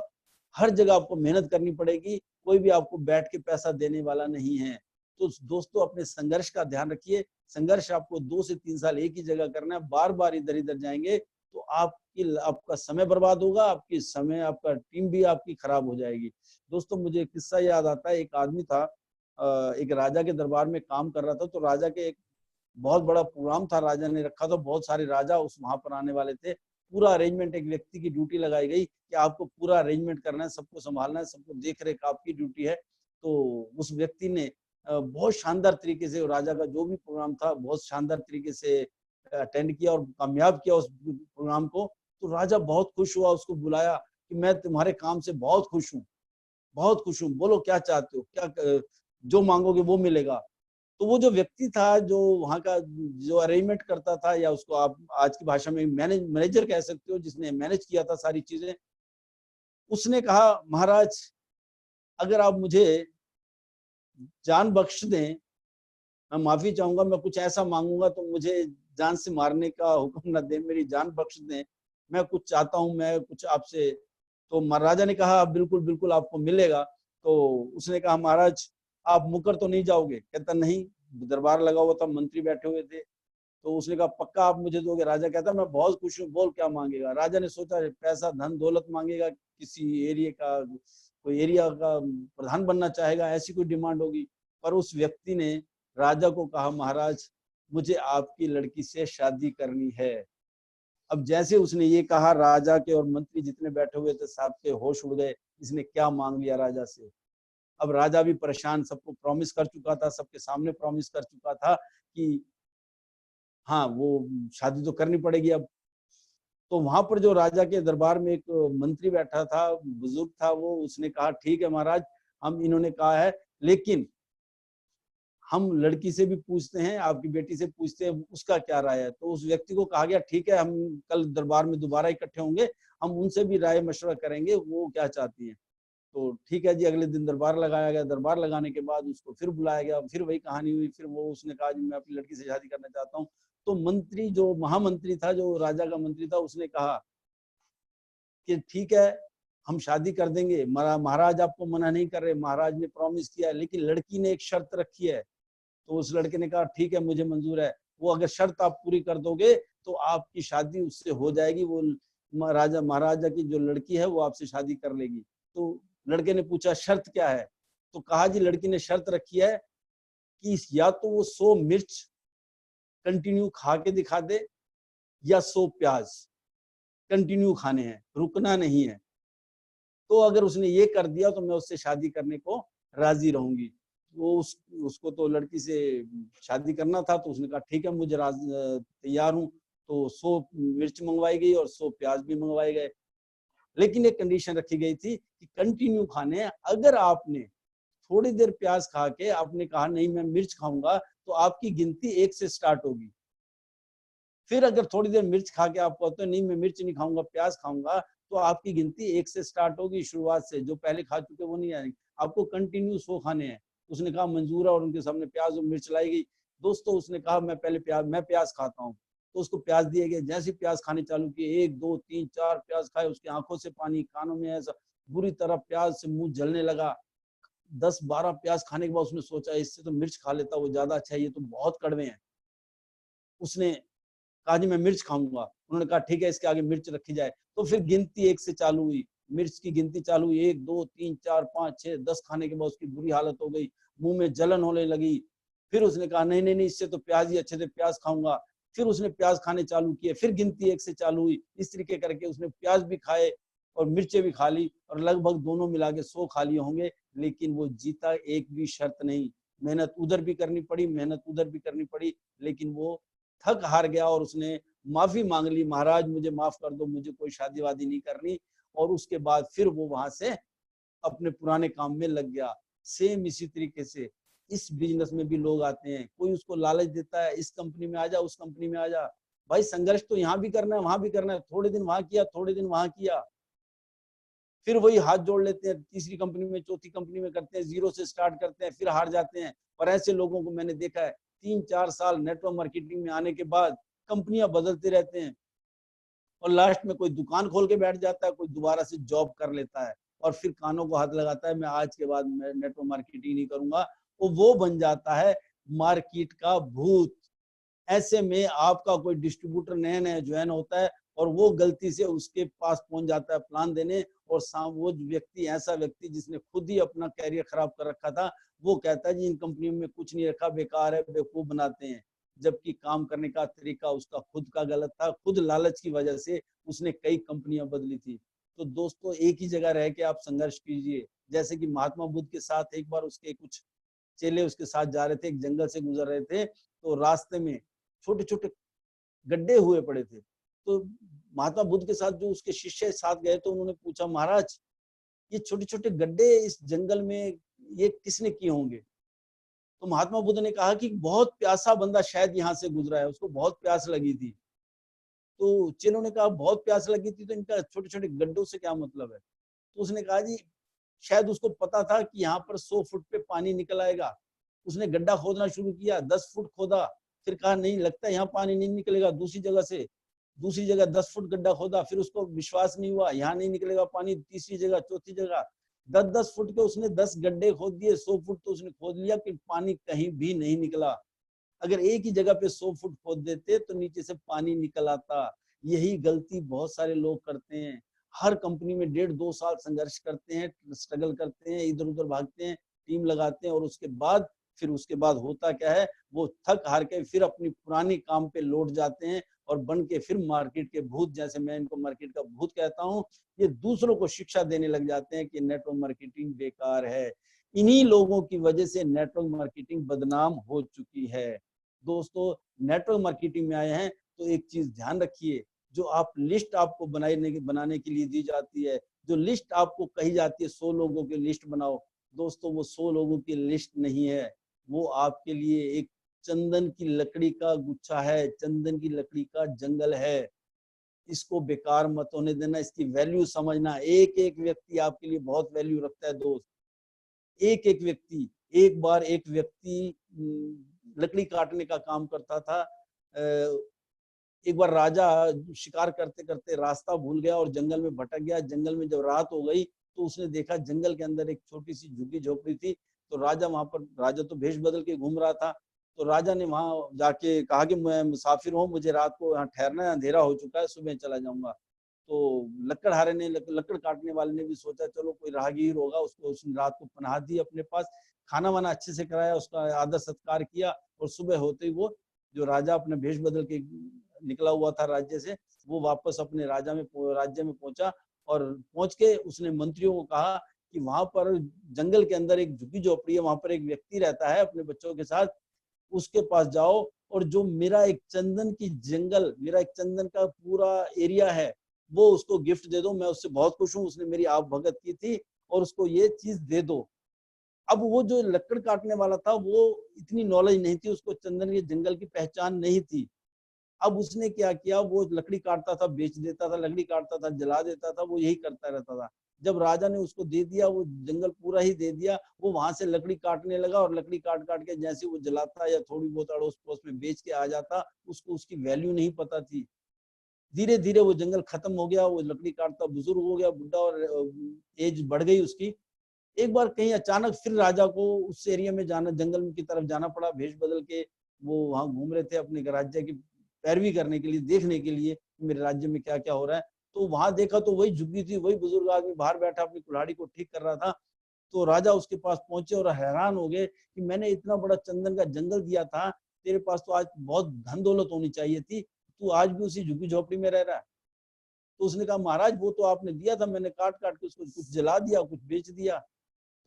[SPEAKER 1] हर जगह आपको मेहनत करनी पड़ेगी, कोई भी आपको बैठ के पैसा देने वाला नहीं है। तो दोस्तों अपने संघर्ष का ध्यान रखिए। संघर्ष आपको 2 से 3 साल एक ही जगह करना है, बार बार इधर इधर जाएंगे तो आपका समय बर्बाद होगा, आपका टीम भी आपकी खराब हो जाएगी। दोस्तों मुझे एक किस्सा याद आता है। एक आदमी था, एक राजा के दरबार में काम कर रहा था, तो राजा के एक बहुत बड़ा प्रोग्राम था, राजा ने रखा था, बहुत सारे राजा उस वहां पर आने वाले थे। पूरा अरेंजमेंट, एक व्यक्ति की ड्यूटी लगाई गई कि आपको पूरा अरेंजमेंट करना है, सबको संभालना है, सबको देख रेख आपकी ड्यूटी है। तो उस व्यक्ति ने बहुत शानदार तरीके से राजा का जो भी प्रोग्राम था बहुत शानदार तरीके से अटेंड किया और कामयाब किया उस प्रोग्राम को। तो राजा बहुत खुश हुआ, उसको बुलाया कि मैं तुम्हारे काम से बहुत खुश हूँ, बहुत खुश हूँ, बोलो क्या चाहते हो, क्या जो मांगोगे वो मिलेगा। तो वो जो व्यक्ति था, जो वहाँ का जो अरेंजमेंट करता था, या उसको आप आज की भाषा में मैनेजर कह सकते हो, जिसने मैनेज किया था सारी चीजें, उसने कहा महाराज अगर आप मुझे जान बख्श दें, मैं माफी चाहूंगा, मैं कुछ ऐसा मांगूंगा तो मुझे जान से मारने का हुक्म न दे, मेरी जान बख्श दें, मैं कुछ चाहता हूं, मैं कुछ आपसे। तो महाराजा ने कहा बिल्कुल बिल्कुल आपको मिलेगा। तो उसने कहा महाराज आप मुकर तो नहीं जाओगे? कहता नहीं, दरबार लगा हुआ था, मंत्री बैठे हुए थे। तो उसने कहा पक्का आप मुझे दोगे? राजा कहता मैं बहुत खुश हूँ, बोल क्या मांगेगा। राजा ने सोचा पैसा धन दौलत मांगेगा, किसी एरिया का, कोई एरिया का प्रधान बनना चाहेगा, ऐसी कोई डिमांड होगी। पर उस व्यक्ति ने राजा को कहा महाराज मुझे आपकी लड़की से शादी करनी है। अब जैसे उसने ये कहा, राजा के और मंत्री जितने बैठे हुए थे सबके होश उड़ गए, इसने क्या मांग लिया राजा से। अब राजा भी परेशान, सबको प्रॉमिस कर चुका था, सबके सामने प्रॉमिस कर चुका था कि हाँ वो शादी तो करनी पड़ेगी अब। तो वहां पर जो राजा के दरबार में एक मंत्री बैठा था, बुजुर्ग था वो, उसने कहा ठीक है महाराज, हम इन्होंने कहा है, लेकिन हम लड़की से भी पूछते हैं, आपकी बेटी से पूछते हैं उसका क्या राय है। तो उस व्यक्ति को कहा गया ठीक है, हम कल दरबार में दोबारा इकट्ठे होंगे, हम उनसे भी राय मशवरा करेंगे वो क्या चाहती है। तो ठीक है जी, अगले दिन दरबार लगाया गया। दरबार लगाने के बाद उसको फिर बुलाया गया, फिर वही कहानी हुई। फिर वो उसने कहा जी मैं अपनी लड़की से शादी करना चाहता हूँ। तो मंत्री, जो महामंत्री था, जो राजा का मंत्री था, उसने कहा कि ठीक है हम शादी कर देंगे, महाराज आपको मना नहीं कर रहे, महाराज ने प्रॉमिस किया है, लेकिन लड़की ने एक शर्त रखी है। तो उस लड़के ने कहा ठीक है मुझे मंजूर है, वो अगर शर्त आप पूरी कर दोगे तो आपकी शादी उससे हो जाएगी, वो महाराजा की जो लड़की है वो आपसे शादी कर लेगी। तो लड़के ने पूछा शर्त क्या है? तो कहा जी लड़की ने शर्त रखी है कि या तो वो 100 मिर्च कंटिन्यू खा के दिखा दे, या 100 प्याज कंटिन्यू खाने हैं, रुकना नहीं है। तो अगर उसने ये कर दिया तो मैं उससे शादी करने को राजी रहूंगी। वो उसको तो लड़की से शादी करना था, तो उसने कहा ठीक है मुझे तैयार हूँ। तो 100 मिर्च मंगवाई गई और 100 प्याज भी मंगवाए गए, लेकिन एक कंडीशन रखी गई थी कि कंटिन्यू खाने हैं। अगर आपने थोड़ी देर प्याज खा के आपने कहा नहीं मैं मिर्च खाऊंगा, तो आपकी गिनती 1 से स्टार्ट होगी। फिर अगर थोड़ी देर मिर्च खा के आप कहते हो नहीं मैं मिर्च नहीं खाऊंगा प्याज खाऊंगा, तो आपकी गिनती 1 से स्टार्ट होगी शुरुआत से, जो पहले खा चुके वो नहीं आएंगे, आपको कंटिन्यू 100 खाने हैं। उसने कहा मंजूर है, और उनके सामने प्याज और मिर्च लाई गई। दोस्तों उसने कहा मैं प्याज खाता हूँ। तो उसको प्याज दिए गए, जैसे प्याज खाने चालू किए, 1 2 3 4 प्याज खाए, उसकी आंखों से पानी, कानों में ऐसा बुरी तरह प्याज से मुंह जलने लगा। 10-12 प्याज खाने के बाद उसने सोचा इससे तो मिर्च खा लेता, वो ज्यादा अच्छा है, ये तो बहुत कड़वे हैं। उसने कहा जी मैं मिर्च खाऊंगा। उन्होंने कहा ठीक है इसके आगे मिर्च रखी जाए। तो फिर गिनती 1 से चालू हुई, मिर्च की गिनती चालू हुई, 1 2 3 4 5 6 10 खाने के बाद उसकी बुरी हालत हो गई, मुंह में जलन होने लगी। फिर उसने कहा नहीं नहीं नहीं, इससे तो प्याज ही अच्छे थे, प्याज खाऊंगा। फिर उसने प्याज खाने चालू किए, फिर गिनती 1 से चालू हुई। इस तरीके करके उसने प्याज भी खाए और मिर्चें भी खा ली, और लगभग दोनों मिला के 100 खा लिए होंगे। लेकिन वो जीता एक भी शर्त नहीं, मेहनत उधर भी करनी पड़ी, मेहनत उधर भी करनी पड़ी, लेकिन वो थक हार गया और उसने माफी मांग ली, महाराज मुझे माफ कर दो, मुझे कोई शादी वादी नहीं करनी। और उसके बाद फिर वो वहां से अपने पुराने काम में लग गया। सेम इसी तरीके से इस बिजनेस में भी लोग आते हैं, कोई उसको लालच देता है, इस कंपनी में आ जा, उस कंपनी में आ जा। भाई संघर्ष तो यहाँ भी करना है, वहां भी करना है। थोड़े दिन वहां किया, थोड़े दिन वहां किया, फिर वही हाथ जोड़ लेते हैं, तीसरी कंपनी में, चौथी कंपनी में करते हैं, जीरो से स्टार्ट करते हैं, फिर हार जाते हैं। और ऐसे लोगों को मैंने देखा है 3-4 साल नेटवर्क मार्केटिंग में आने के बाद कंपनियां बदलते रहते हैं और लास्ट में कोई दुकान खोल के बैठ जाता है, कोई दोबारा से जॉब कर लेता है और फिर कानों को हाथ लगाता है, मैं आज के बाद मैं नेटवर्क मार्केटिंग नहीं करूंगा। वो बन जाता है मार्केट का भूत। ऐसे में आपका कोई डिस्ट्रीब्यूटर नया नया ज्वाइन होता है और वो गलती से उसके पास पहुंच जाता है प्लान देने, और वो व्यक्ति, ऐसा व्यक्ति जिसने खुद ही अपना कैरियर खराब कर रखा था, वो कहता है जी इन कंपनियों में कुछ नहीं रखा, बेकार है, बेवकूफ बनाते हैं। जबकि काम करने का तरीका उसका खुद का गलत था, खुद लालच की वजह से उसने कई कंपनियां बदली थी। तो दोस्तों एक ही जगह रह के आप संघर्ष कीजिए। जैसे कि महात्मा बुद्ध के साथ एक बार उसके कुछ चेले उसके साथ जा रहे थे, एक जंगल से गुजर रहे थे, तो रास्ते में छोटे छोटे गड्ढे हुए पड़े थे। तो महात्मा बुद्ध के साथ जो उसके शिष्य साथ गए तो उन्होंने पूछा, महाराज ये छोटे छोटे गड्ढे इस जंगल में ये किसने किए होंगे? तो महात्मा बुद्ध ने कहा कि बहुत प्यासा बंदा शायद यहाँ से गुजरा है, उसको बहुत प्यास लगी थी। तो चेलों ने कहा बहुत प्यास लगी थी तो इनका छोटे छोटे गड्ढों से क्या मतलब है? तो उसने कहा जी शायद उसको पता था कि यहाँ पर 100 फुट पे पानी निकल आएगा। उसने गड्ढा खोदना शुरू किया, 10 फुट खोदा, फिर कहा नहीं लगता यहाँ पानी नहीं निकलेगा, दूसरी जगह 10 फुट गड्ढा खोदा, फिर उसको विश्वास नहीं हुआ यहाँ नहीं निकलेगा पानी, तीसरी जगह, चौथी जगह, 10-10 फुट के उसने 10 गड्ढे खोद दिए, 100 फुट तो उसने खोद लिया कि पानी कहीं भी नहीं निकला। अगर एक ही जगह पे 100 फुट खोद देते तो नीचे से पानी निकल आता। यही गलती बहुत सारे लोग करते हैं। हर कंपनी में 1.5-2 साल संघर्ष करते हैं, स्ट्रगल करते हैं, इधर उधर भागते हैं, टीम लगाते हैं, और उसके बाद होता क्या है, वो थक हार के फिर अपनी पुरानी काम पे लौट जाते हैं और बन के फिर मार्केट के भूत, जैसे मैं इनको मार्केट का भूत कहता हूँ, ये दूसरों को शिक्षा देने लग जाते हैं कि नेटवर्क मार्केटिंग बेकार है। इन्हीं लोगों की वजह से नेटवर्क मार्केटिंग बदनाम हो चुकी है। दोस्तों नेटवर्क मार्केटिंग में आए हैं तो एक चीज ध्यान रखिए, जो आप लिस्ट आपको बनाने के लिए दी जाती है, जो लिस्ट आपको कही जाती है 100 लोगों की लिस्ट बनाओ, दोस्तों वो 100 लोगों की लिस्ट नहीं है, वो आपके लिए एक चंदन की लकड़ी का गुच्छा है, चंदन की लकड़ी का जंगल है। इसको बेकार मत होने देना, इसकी वैल्यू समझना। एक एक व्यक्ति आपके लिए बहुत वैल्यू रखता है दोस्त। एक एक व्यक्ति, एक बार एक व्यक्ति लकड़ी काटने का काम करता था। एक बार राजा शिकार करते करते रास्ता भूल गया और जंगल में भटक गया। जंगल में जब रात हो गई तो उसने देखा जंगल के अंदर एक छोटी सी झुग्गी झोपड़ी थी। तो राजा तो भेष बदल के घूम रहा था। तो राजा ने वहां जाके कहा कि मैं मुसाफिर हूँ, मुझे रात को यहाँ ठहरना है, अंधेरा हो चुका है, सुबह चला जाऊंगा। तो लकड़ काटने वाले ने भी सोचा चलो कोई राहगीर होगा, उसको उसने रात को पनाह दी अपने पास, खाना वाना अच्छे से कराया, उसका आदर सत्कार किया, और सुबह होते ही वो जो राजा अपने भेष बदल के निकला हुआ था राज्य से, वो वापस अपने राज्य में पहुंचा। और पहुंच के उसने मंत्रियों को कहा कि वहां पर जंगल के अंदर एक झुग्गी झोपड़ी है, वहां पर एक व्यक्ति रहता है अपने बच्चों के साथ, उसके पास जाओ और जो मेरा एक चंदन का पूरा एरिया है वो उसको गिफ्ट दे दो, मैं उससे बहुत खुश हूँ, उसने मेरी आप भगत की थी, और उसको ये चीज दे दो। अब वो जो लकड़ काटने वाला था वो इतनी नॉलेज नहीं थी, उसको चंदन के जंगल की पहचान नहीं थी। अब उसने क्या किया, वो लकड़ी काटता था बेच देता था, लकड़ी काटता था जला देता था, वो यही करता रहता था। जब राजा ने उसको दे दिया, वो जंगल पूरा ही दे दिया, वो वहां से लकड़ी काटने लगा, और लकड़ी काट काट के जैसे वो जलाता या थोड़ी बहुत अड़ोस पड़ोस में बेच के आ जाता, उसको उसकी वैल्यू नहीं पता थी। धीरे धीरे वो जंगल खत्म हो गया, वो लकड़ी काटता बुजुर्ग हो गया, बुढ़ा, और एज बढ़ गई उसकी। एक बार कहीं अचानक फिर राजा को उस एरिया में जाना, जंगल की तरफ जाना पड़ा, भेष बदल के वो वहां घूम रहे थे अपने राज्य की पैरवी करने के लिए, देखने के लिए मेरे राज्य में क्या क्या हो रहा है। तो वहां देखा तो वही झुग्गी थी, वही बुजुर्ग आदमी बाहर बैठा अपनी कुल्हाड़ी को ठीक कर रहा था। तो राजा उसके पास पहुंचे और हैरान हो गए कि मैंने इतना बड़ा चंदन का जंगल दिया था, तेरे पास तो आज बहुत धन दौलत होनी चाहिए थी, तू आज भी उसी झुग्गी झोपड़ी में रह रहा है। तो उसने कहा महाराज वो तो आपने दिया था, मैंने काट काट के उसको कुछ जला दिया, कुछ बेच दिया।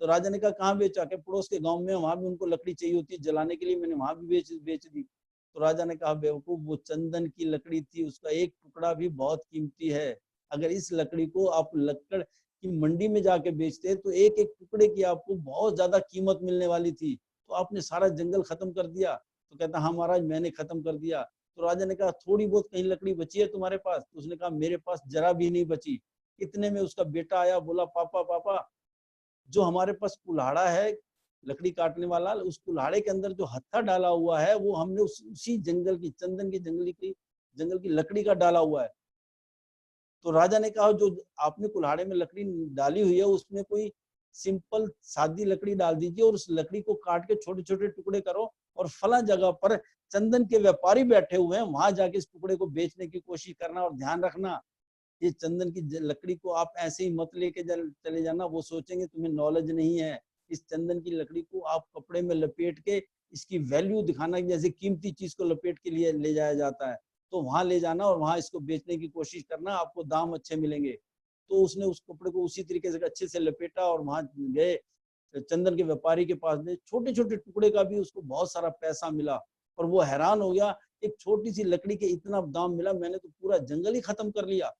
[SPEAKER 1] तो राजा ने कहा कहाँ बेचा? के पड़ोस के गांव में, वहां भी उनको लकड़ी चाहिए होती है जलाने के लिए, मैंने वहां भी बेच दी। तो राजा ने कहा बेवकूफ, वो चंदन की लकड़ी थी, उसका एक टुकड़ा भी बहुत कीमती है। अगर इस लकड़ी को आप लकड़ की मंडी में जाके बेचते तो एक एक टुकड़े की आपको बहुत ज्यादा कीमत मिलने वाली थी, तो आपने सारा जंगल खत्म कर दिया। तो कहता हाँ महाराज मैंने खत्म कर दिया। तो राजा ने कहा थोड़ी बहुत कहीं लकड़ी बची है तुम्हारे पास? तो उसने कहा मेरे पास जरा भी नहीं बची। इतने में उसका बेटा आया, बोला पापा पापा, जो हमारे पास कुल्हाड़ा है लकड़ी काटने वाला, उस कुल्हाड़े के अंदर जो हत्था डाला हुआ है वो हमने उसी जंगल की, चंदन की जंगल की लकड़ी का डाला हुआ है। तो राजा ने कहा जो आपने कुल्हाड़े में लकड़ी डाली हुई है उसमें कोई सिंपल सादी लकड़ी डाल दीजिए और उस लकड़ी को काट के छोटे छोटे टुकड़े करो और फला जगह पर चंदन के व्यापारी बैठे हुए हैं, वहां जाके इस टुकड़े को बेचने की कोशिश करना। और ध्यान रखना, ये चंदन की लकड़ी को आप ऐसे ही मत लेके चले जाना, वो सोचेंगे तुम्हें नॉलेज नहीं है। इस चंदन की लकड़ी को आप कपड़े में लपेट के इसकी वैल्यू दिखाना, जैसे कीमती चीज को लपेट के लिए ले जाया जाता है, तो वहां ले जाना और वहां इसको बेचने की कोशिश करना, आपको दाम अच्छे मिलेंगे। तो उसने उस कपड़े को उसी तरीके से अच्छे से लपेटा और वहां गए चंदन के व्यापारी के पास में, छोटे छोटे टुकड़े का भी उसको बहुत सारा पैसा मिला। और वो हैरान हो गया, एक छोटी सी लकड़ी के इतना दाम मिला, मैंने तो पूरा जंगल ही खत्म कर लिया।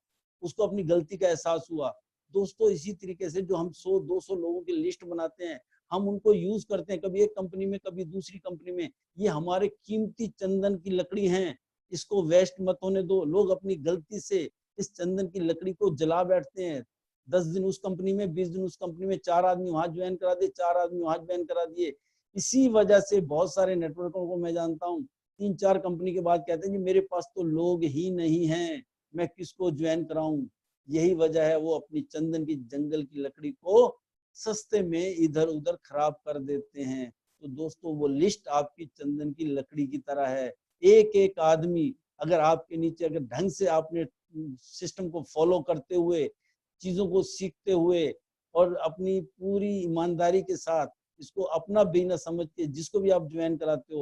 [SPEAKER 1] उसको अपनी गलती का एहसास हुआ। दोस्तों इसी तरीके से जो हम 100-200 लोगों की लिस्ट बनाते हैं, हम उनको यूज करते हैं, कभी एक कंपनी में कभी दूसरी कंपनी में, ये हमारे कीमती चंदन की लकड़ी हैं, इसको वेस्ट मत होने दो। लोग अपनी गलती से इस चंदन की लकड़ी को जला बैठते हैं। 10 दिन उस कंपनी में, 20 दिन उस कंपनी में, 4 आदमी वहां ज्वाइन करा दिए, 4 आदमी वहां ज्वाइन करा दिए। इसी वजह से बहुत सारे नेटवर्कों को मैं जानता हूँ 3-4 कंपनी के बाद कहते हैं कि मेरे पास तो लोग ही नहीं है, मैं किसको ज्वाइन कराऊं। यही वजह है, वो अपनी चंदन की जंगल की लकड़ी को सस्ते में इधर उधर खराब कर देते हैं। तो दोस्तों वो लिस्ट आपकी चंदन की लकड़ी की तरह है। एक एक आदमी अगर आपके नीचे, अगर ढंग से आपने सिस्टम को फॉलो करते हुए, चीजों को सीखते हुए और अपनी पूरी ईमानदारी के साथ इसको अपना बिजनेस समझ के जिसको भी आप ज्वाइन कराते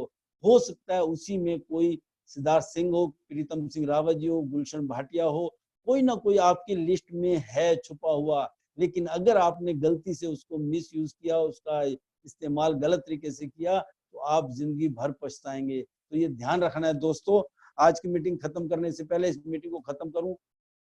[SPEAKER 1] हो सकता है उसी में कोई सिद्धार्थ सिंह हो, प्रीतम सिंह रावत जी हो, गुलशन भाटिया हो, कोई ना कोई आपकी लिस्ट में है छुपा हुआ। लेकिन अगर आपने गलती से उसको मिस यूज किया, उसका इस्तेमाल गलत तरीके से किया, तो आप जिंदगी भर पछताएंगे। तो ये ध्यान रखना है दोस्तों। आज की मीटिंग खत्म करने से पहले, इस मीटिंग को खत्म करूं,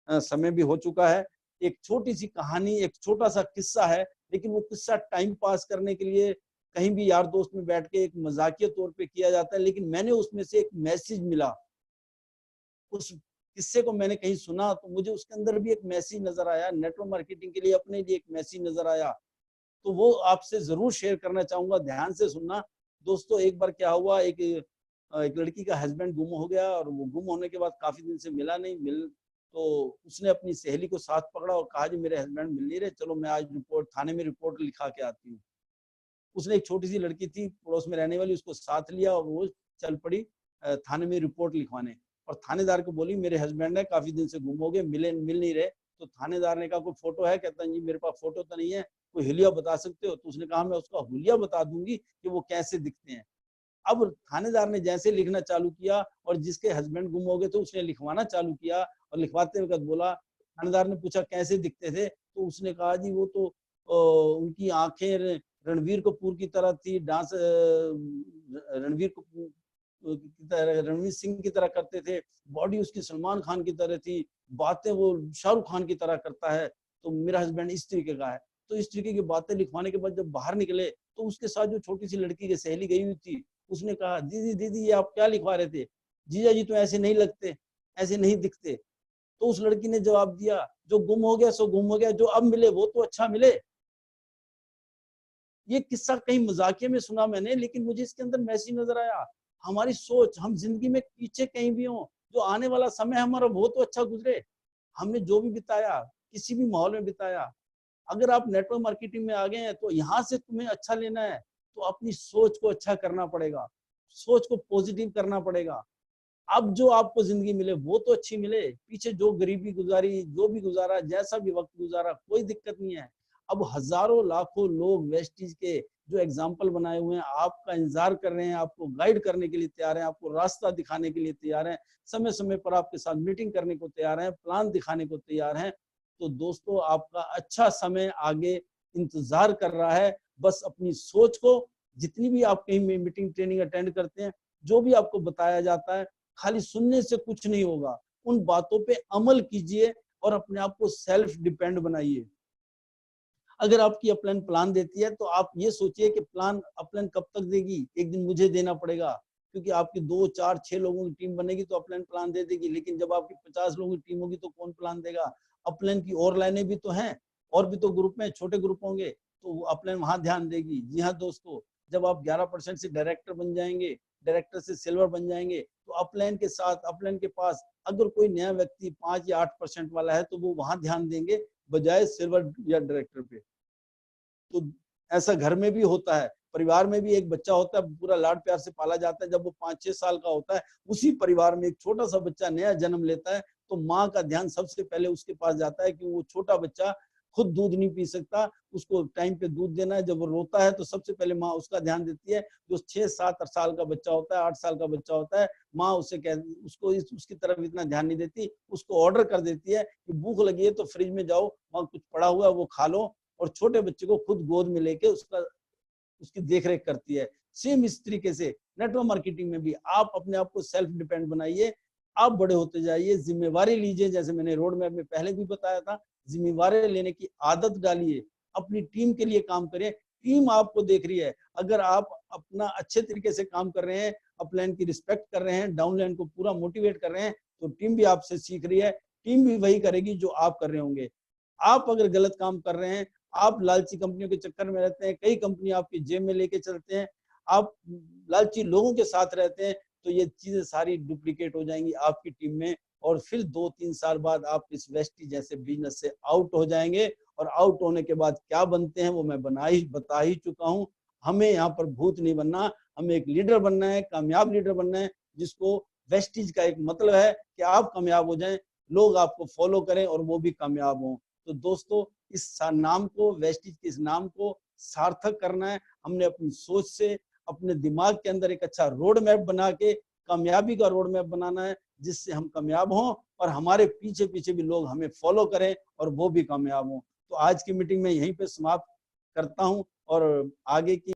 [SPEAKER 1] समय भी हो चुका है। एक छोटी सी कहानी, एक छोटा सा किस्सा है, लेकिन वो किस्सा टाइम पास करने के लिए कहीं भी यार दोस्त में बैठ के एक मजाकिया तौर पे किया जाता है, लेकिन मैंने उसमें से एक मैसेज मिला। उस किस्से को मैंने कहीं सुना तो मुझे उसके अंदर भी एक मैसेज नजर आया, नेटवर्क मार्केटिंग के लिए अपने लिए एक मैसेज नजर आया, तो वो आपसे जरूर शेयर करना चाहूंगा। ध्यान से सुनना दोस्तों। एक बार क्या हुआ, एक लड़की का हस्बैंड गुम हो गया और वो गुम होने के बाद काफी दिन से मिला नहीं। तो उसने अपनी सहेली को साथ पकड़ा और कहा जी मेरे हस्बैंड मिल नहीं रहे, चलो मैं आज थाने में रिपोर्ट लिखा के आती हूँ। उसने, एक छोटी सी लड़की थी पड़ोस में रहने वाली, उसको साथ लिया और वो चल पड़ी थाने में रिपोर्ट लिखवाने। और थानेदार को बोली मेरे हस्बैंड है, काफी दिन से गुम हो गए, मिल नहीं रहे। तो थानेदार ने कहा कोई फोटो है? कहता जी मेरे पास फोटो तो नहीं है, कोई हुलिया बता सकते हो? तो उसने कहा मैं उसका हुलिया बता दूंगी कि वो कैसे दिखते हैं। अब थानेदार ने जैसे लिखना चालू किया और जिसके हस्बैंड गुम हो गए तो उसने लिखवाना चालू किया, और लिखवाते वक्त बोला, थानेदार ने पूछा कैसे दिखते थे? तो उसने कहा जी वो तो उनकी आंखें रणवीर कपूर की तरह थी, डांस रणवीर सिंह की तरह करते थे, बॉडी उसकी सलमान खान की तरह थी, बातें वो शाहरुख खान की तरह करता है, तो मेरा हस्बैंड इस तरीके का है। तो इस तरीके की बातें लिखवाने के बाद जब बाहर निकले तो उसके साथ जो छोटी सी लड़की की सहेली गई हुई थी, उसने कहा दीदी दीदी ये आप क्या लिखवा रहे थे? जीजा जी तो ऐसे नहीं लगते, ऐसे नहीं दिखते। तो उस लड़की ने जवाब दिया जो गुम हो गया सो गुम हो गया, जो अब मिले वो तो अच्छा मिले। ये किस्सा कहीं मजाकिये में सुना मैंने, लेकिन मुझे इसके अंदर मैसेज नजर आया। हमारी सोच, हम जिंदगी में पीछे कहीं भी हो, जो आने वाला समय हमारा वो तो अच्छा गुजरे। हमने जो भी बिताया, किसी भी माहौल में बिताया, अगर आप नेटवर्क मार्केटिंग में आ गए हैं तो यहाँ से तुम्हें अच्छा लेना है तो अपनी सोच को अच्छा करना पड़ेगा, सोच को पॉजिटिव करना पड़ेगा। अब जो आपको जिंदगी मिले वो तो अच्छी मिले, पीछे जो गरीबी गुजारी, जो भी गुजारा, जैसा भी वक्त गुजारा, कोई दिक्कत नहीं है। अब हजारों लाखों लोग वेस्टीज के जो एग्जाम्पल बनाए हुए हैं, आपका इंतजार कर रहे हैं, आपको गाइड करने के लिए तैयार हैं, आपको रास्ता दिखाने के लिए तैयार हैं, समय समय पर आपके साथ मीटिंग करने को तैयार हैं, प्लान दिखाने को तैयार हैं। तो दोस्तों आपका अच्छा समय आगे इंतजार कर रहा है। बस अपनी सोच को, जितनी भी आप कहीं मीटिंग ट्रेनिंग अटेंड करते हैं, जो भी आपको बताया जाता है, खाली सुनने से कुछ नहीं होगा। उन बातों पे अमल कीजिए और अपने आप को सेल्फ डिपेंड बनाइए। अगर आपकी अपलाइन प्लान देती है तो आप ये सोचिए कि प्लान अपलाइन कब तक देगी, एक दिन मुझे देना पड़ेगा, क्योंकि आपकी 2, 4, 6 लोगों की टीम बनेगी तो अपलाइन प्लान दे देगी, लेकिन जब आपकी 50 लोगों की टीम होगी तो कौन प्लान देगा? अपलाइन की और लाइनें भी तो हैं, और भी तो ग्रुप में छोटे ग्रुप होंगे, तो अपलाइन वहां ध्यान देगी। जी हाँ दोस्तों, जब आप 11% से डायरेक्टर बन जाएंगे, डायरेक्टर से सिल्वर बन जाएंगे, तो अपलाइन के साथ, अपलाइन के पास अगर कोई नया व्यक्ति 5 या 8% वाला है तो वो वहां ध्यान देंगे बजाय सिल्वर या डायरेक्टर पे। तो ऐसा घर में भी होता है, परिवार में भी एक बच्चा होता है, पूरा लाड प्यार से पाला जाता है। जब वो 5-6 साल का होता है, उसी परिवार में एक छोटा सा बच्चा नया जन्म लेता है, तो माँ का ध्यान सबसे पहले उसके पास जाता है कि वो छोटा बच्चा खुद दूध नहीं पी सकता, उसको टाइम पे दूध देना है। जब वो रोता है तो सबसे पहले माँ उसका ध्यान देती है। जो 6-7 साल का बच्चा होता है, 8 साल का बच्चा होता है, माँ उससे उसको उसकी तरफ इतना ध्यान नहीं देती, उसको ऑर्डर कर देती है कि भूख लगी है तो फ्रिज में जाओ, वहां कुछ पड़ा हुआ है वो खा लो, और छोटे बच्चे को खुद गोद में लेके उसकी देखरेख करती है। सेम इस तरीके से नेटवर्क मार्केटिंग में भी आप अपने आप को सेल्फ डिपेंड बनाइए, आप बड़े होते जाइए, जिम्मेवारी लीजिए। जैसे मैंने रोड मैप में पहले भी बताया था, जिम्मेवारी लेने की आदत डालिए, अपनी टीम के लिए काम करें। टीम आपको देख रही है, अगर आप अपना अच्छे तरीके से काम कर रहे हैं, अपलाइन की रिस्पेक्ट कर रहे हैं, डाउनलाइन को पूरा मोटिवेट कर रहे हैं, तो टीम भी आपसे सीख रही है। टीम भी वही करेगी जो आप कर रहे होंगे। आप अगर गलत काम कर रहे हैं, आप लालची कंपनियों के चक्कर में रहते हैं, कई कंपनी आपकी जेब में लेके चलते हैं, आप लालची लोगों के साथ रहते हैं, तो ये चीजें सारी डुप्लीकेट हो जाएंगी आपकी टीम में, और फिर 2-3 साल बाद आप इस वेस्टी जैसे बिजनेस से आउट हो जाएंगे। और आउट होने के बाद क्या बनते हैं वो मैं बता ही चुका हूँ। हमें यहाँ पर भूत नहीं बनना, हमें एक लीडर बनना है, कामयाब लीडर बनना है, जिसको वेस्टीज का एक मतलब है कि आप कामयाब हो जाएं, लोग आपको फॉलो करें और वो भी कामयाब हों। तो दोस्तों, इस नाम को, वेस्टीज के इस नाम को सार्थक करना है। हमने अपनी सोच से, अपने दिमाग के अंदर एक अच्छा रोड मैप बना के कामयाबी का रोड मैप बनाना है, जिससे हम कामयाब हों और हमारे पीछे पीछे भी लोग हमें फॉलो करें और वो भी कामयाब हों। तो आज की मीटिंग में यहीं पे समाप्त करता हूं, और आगे की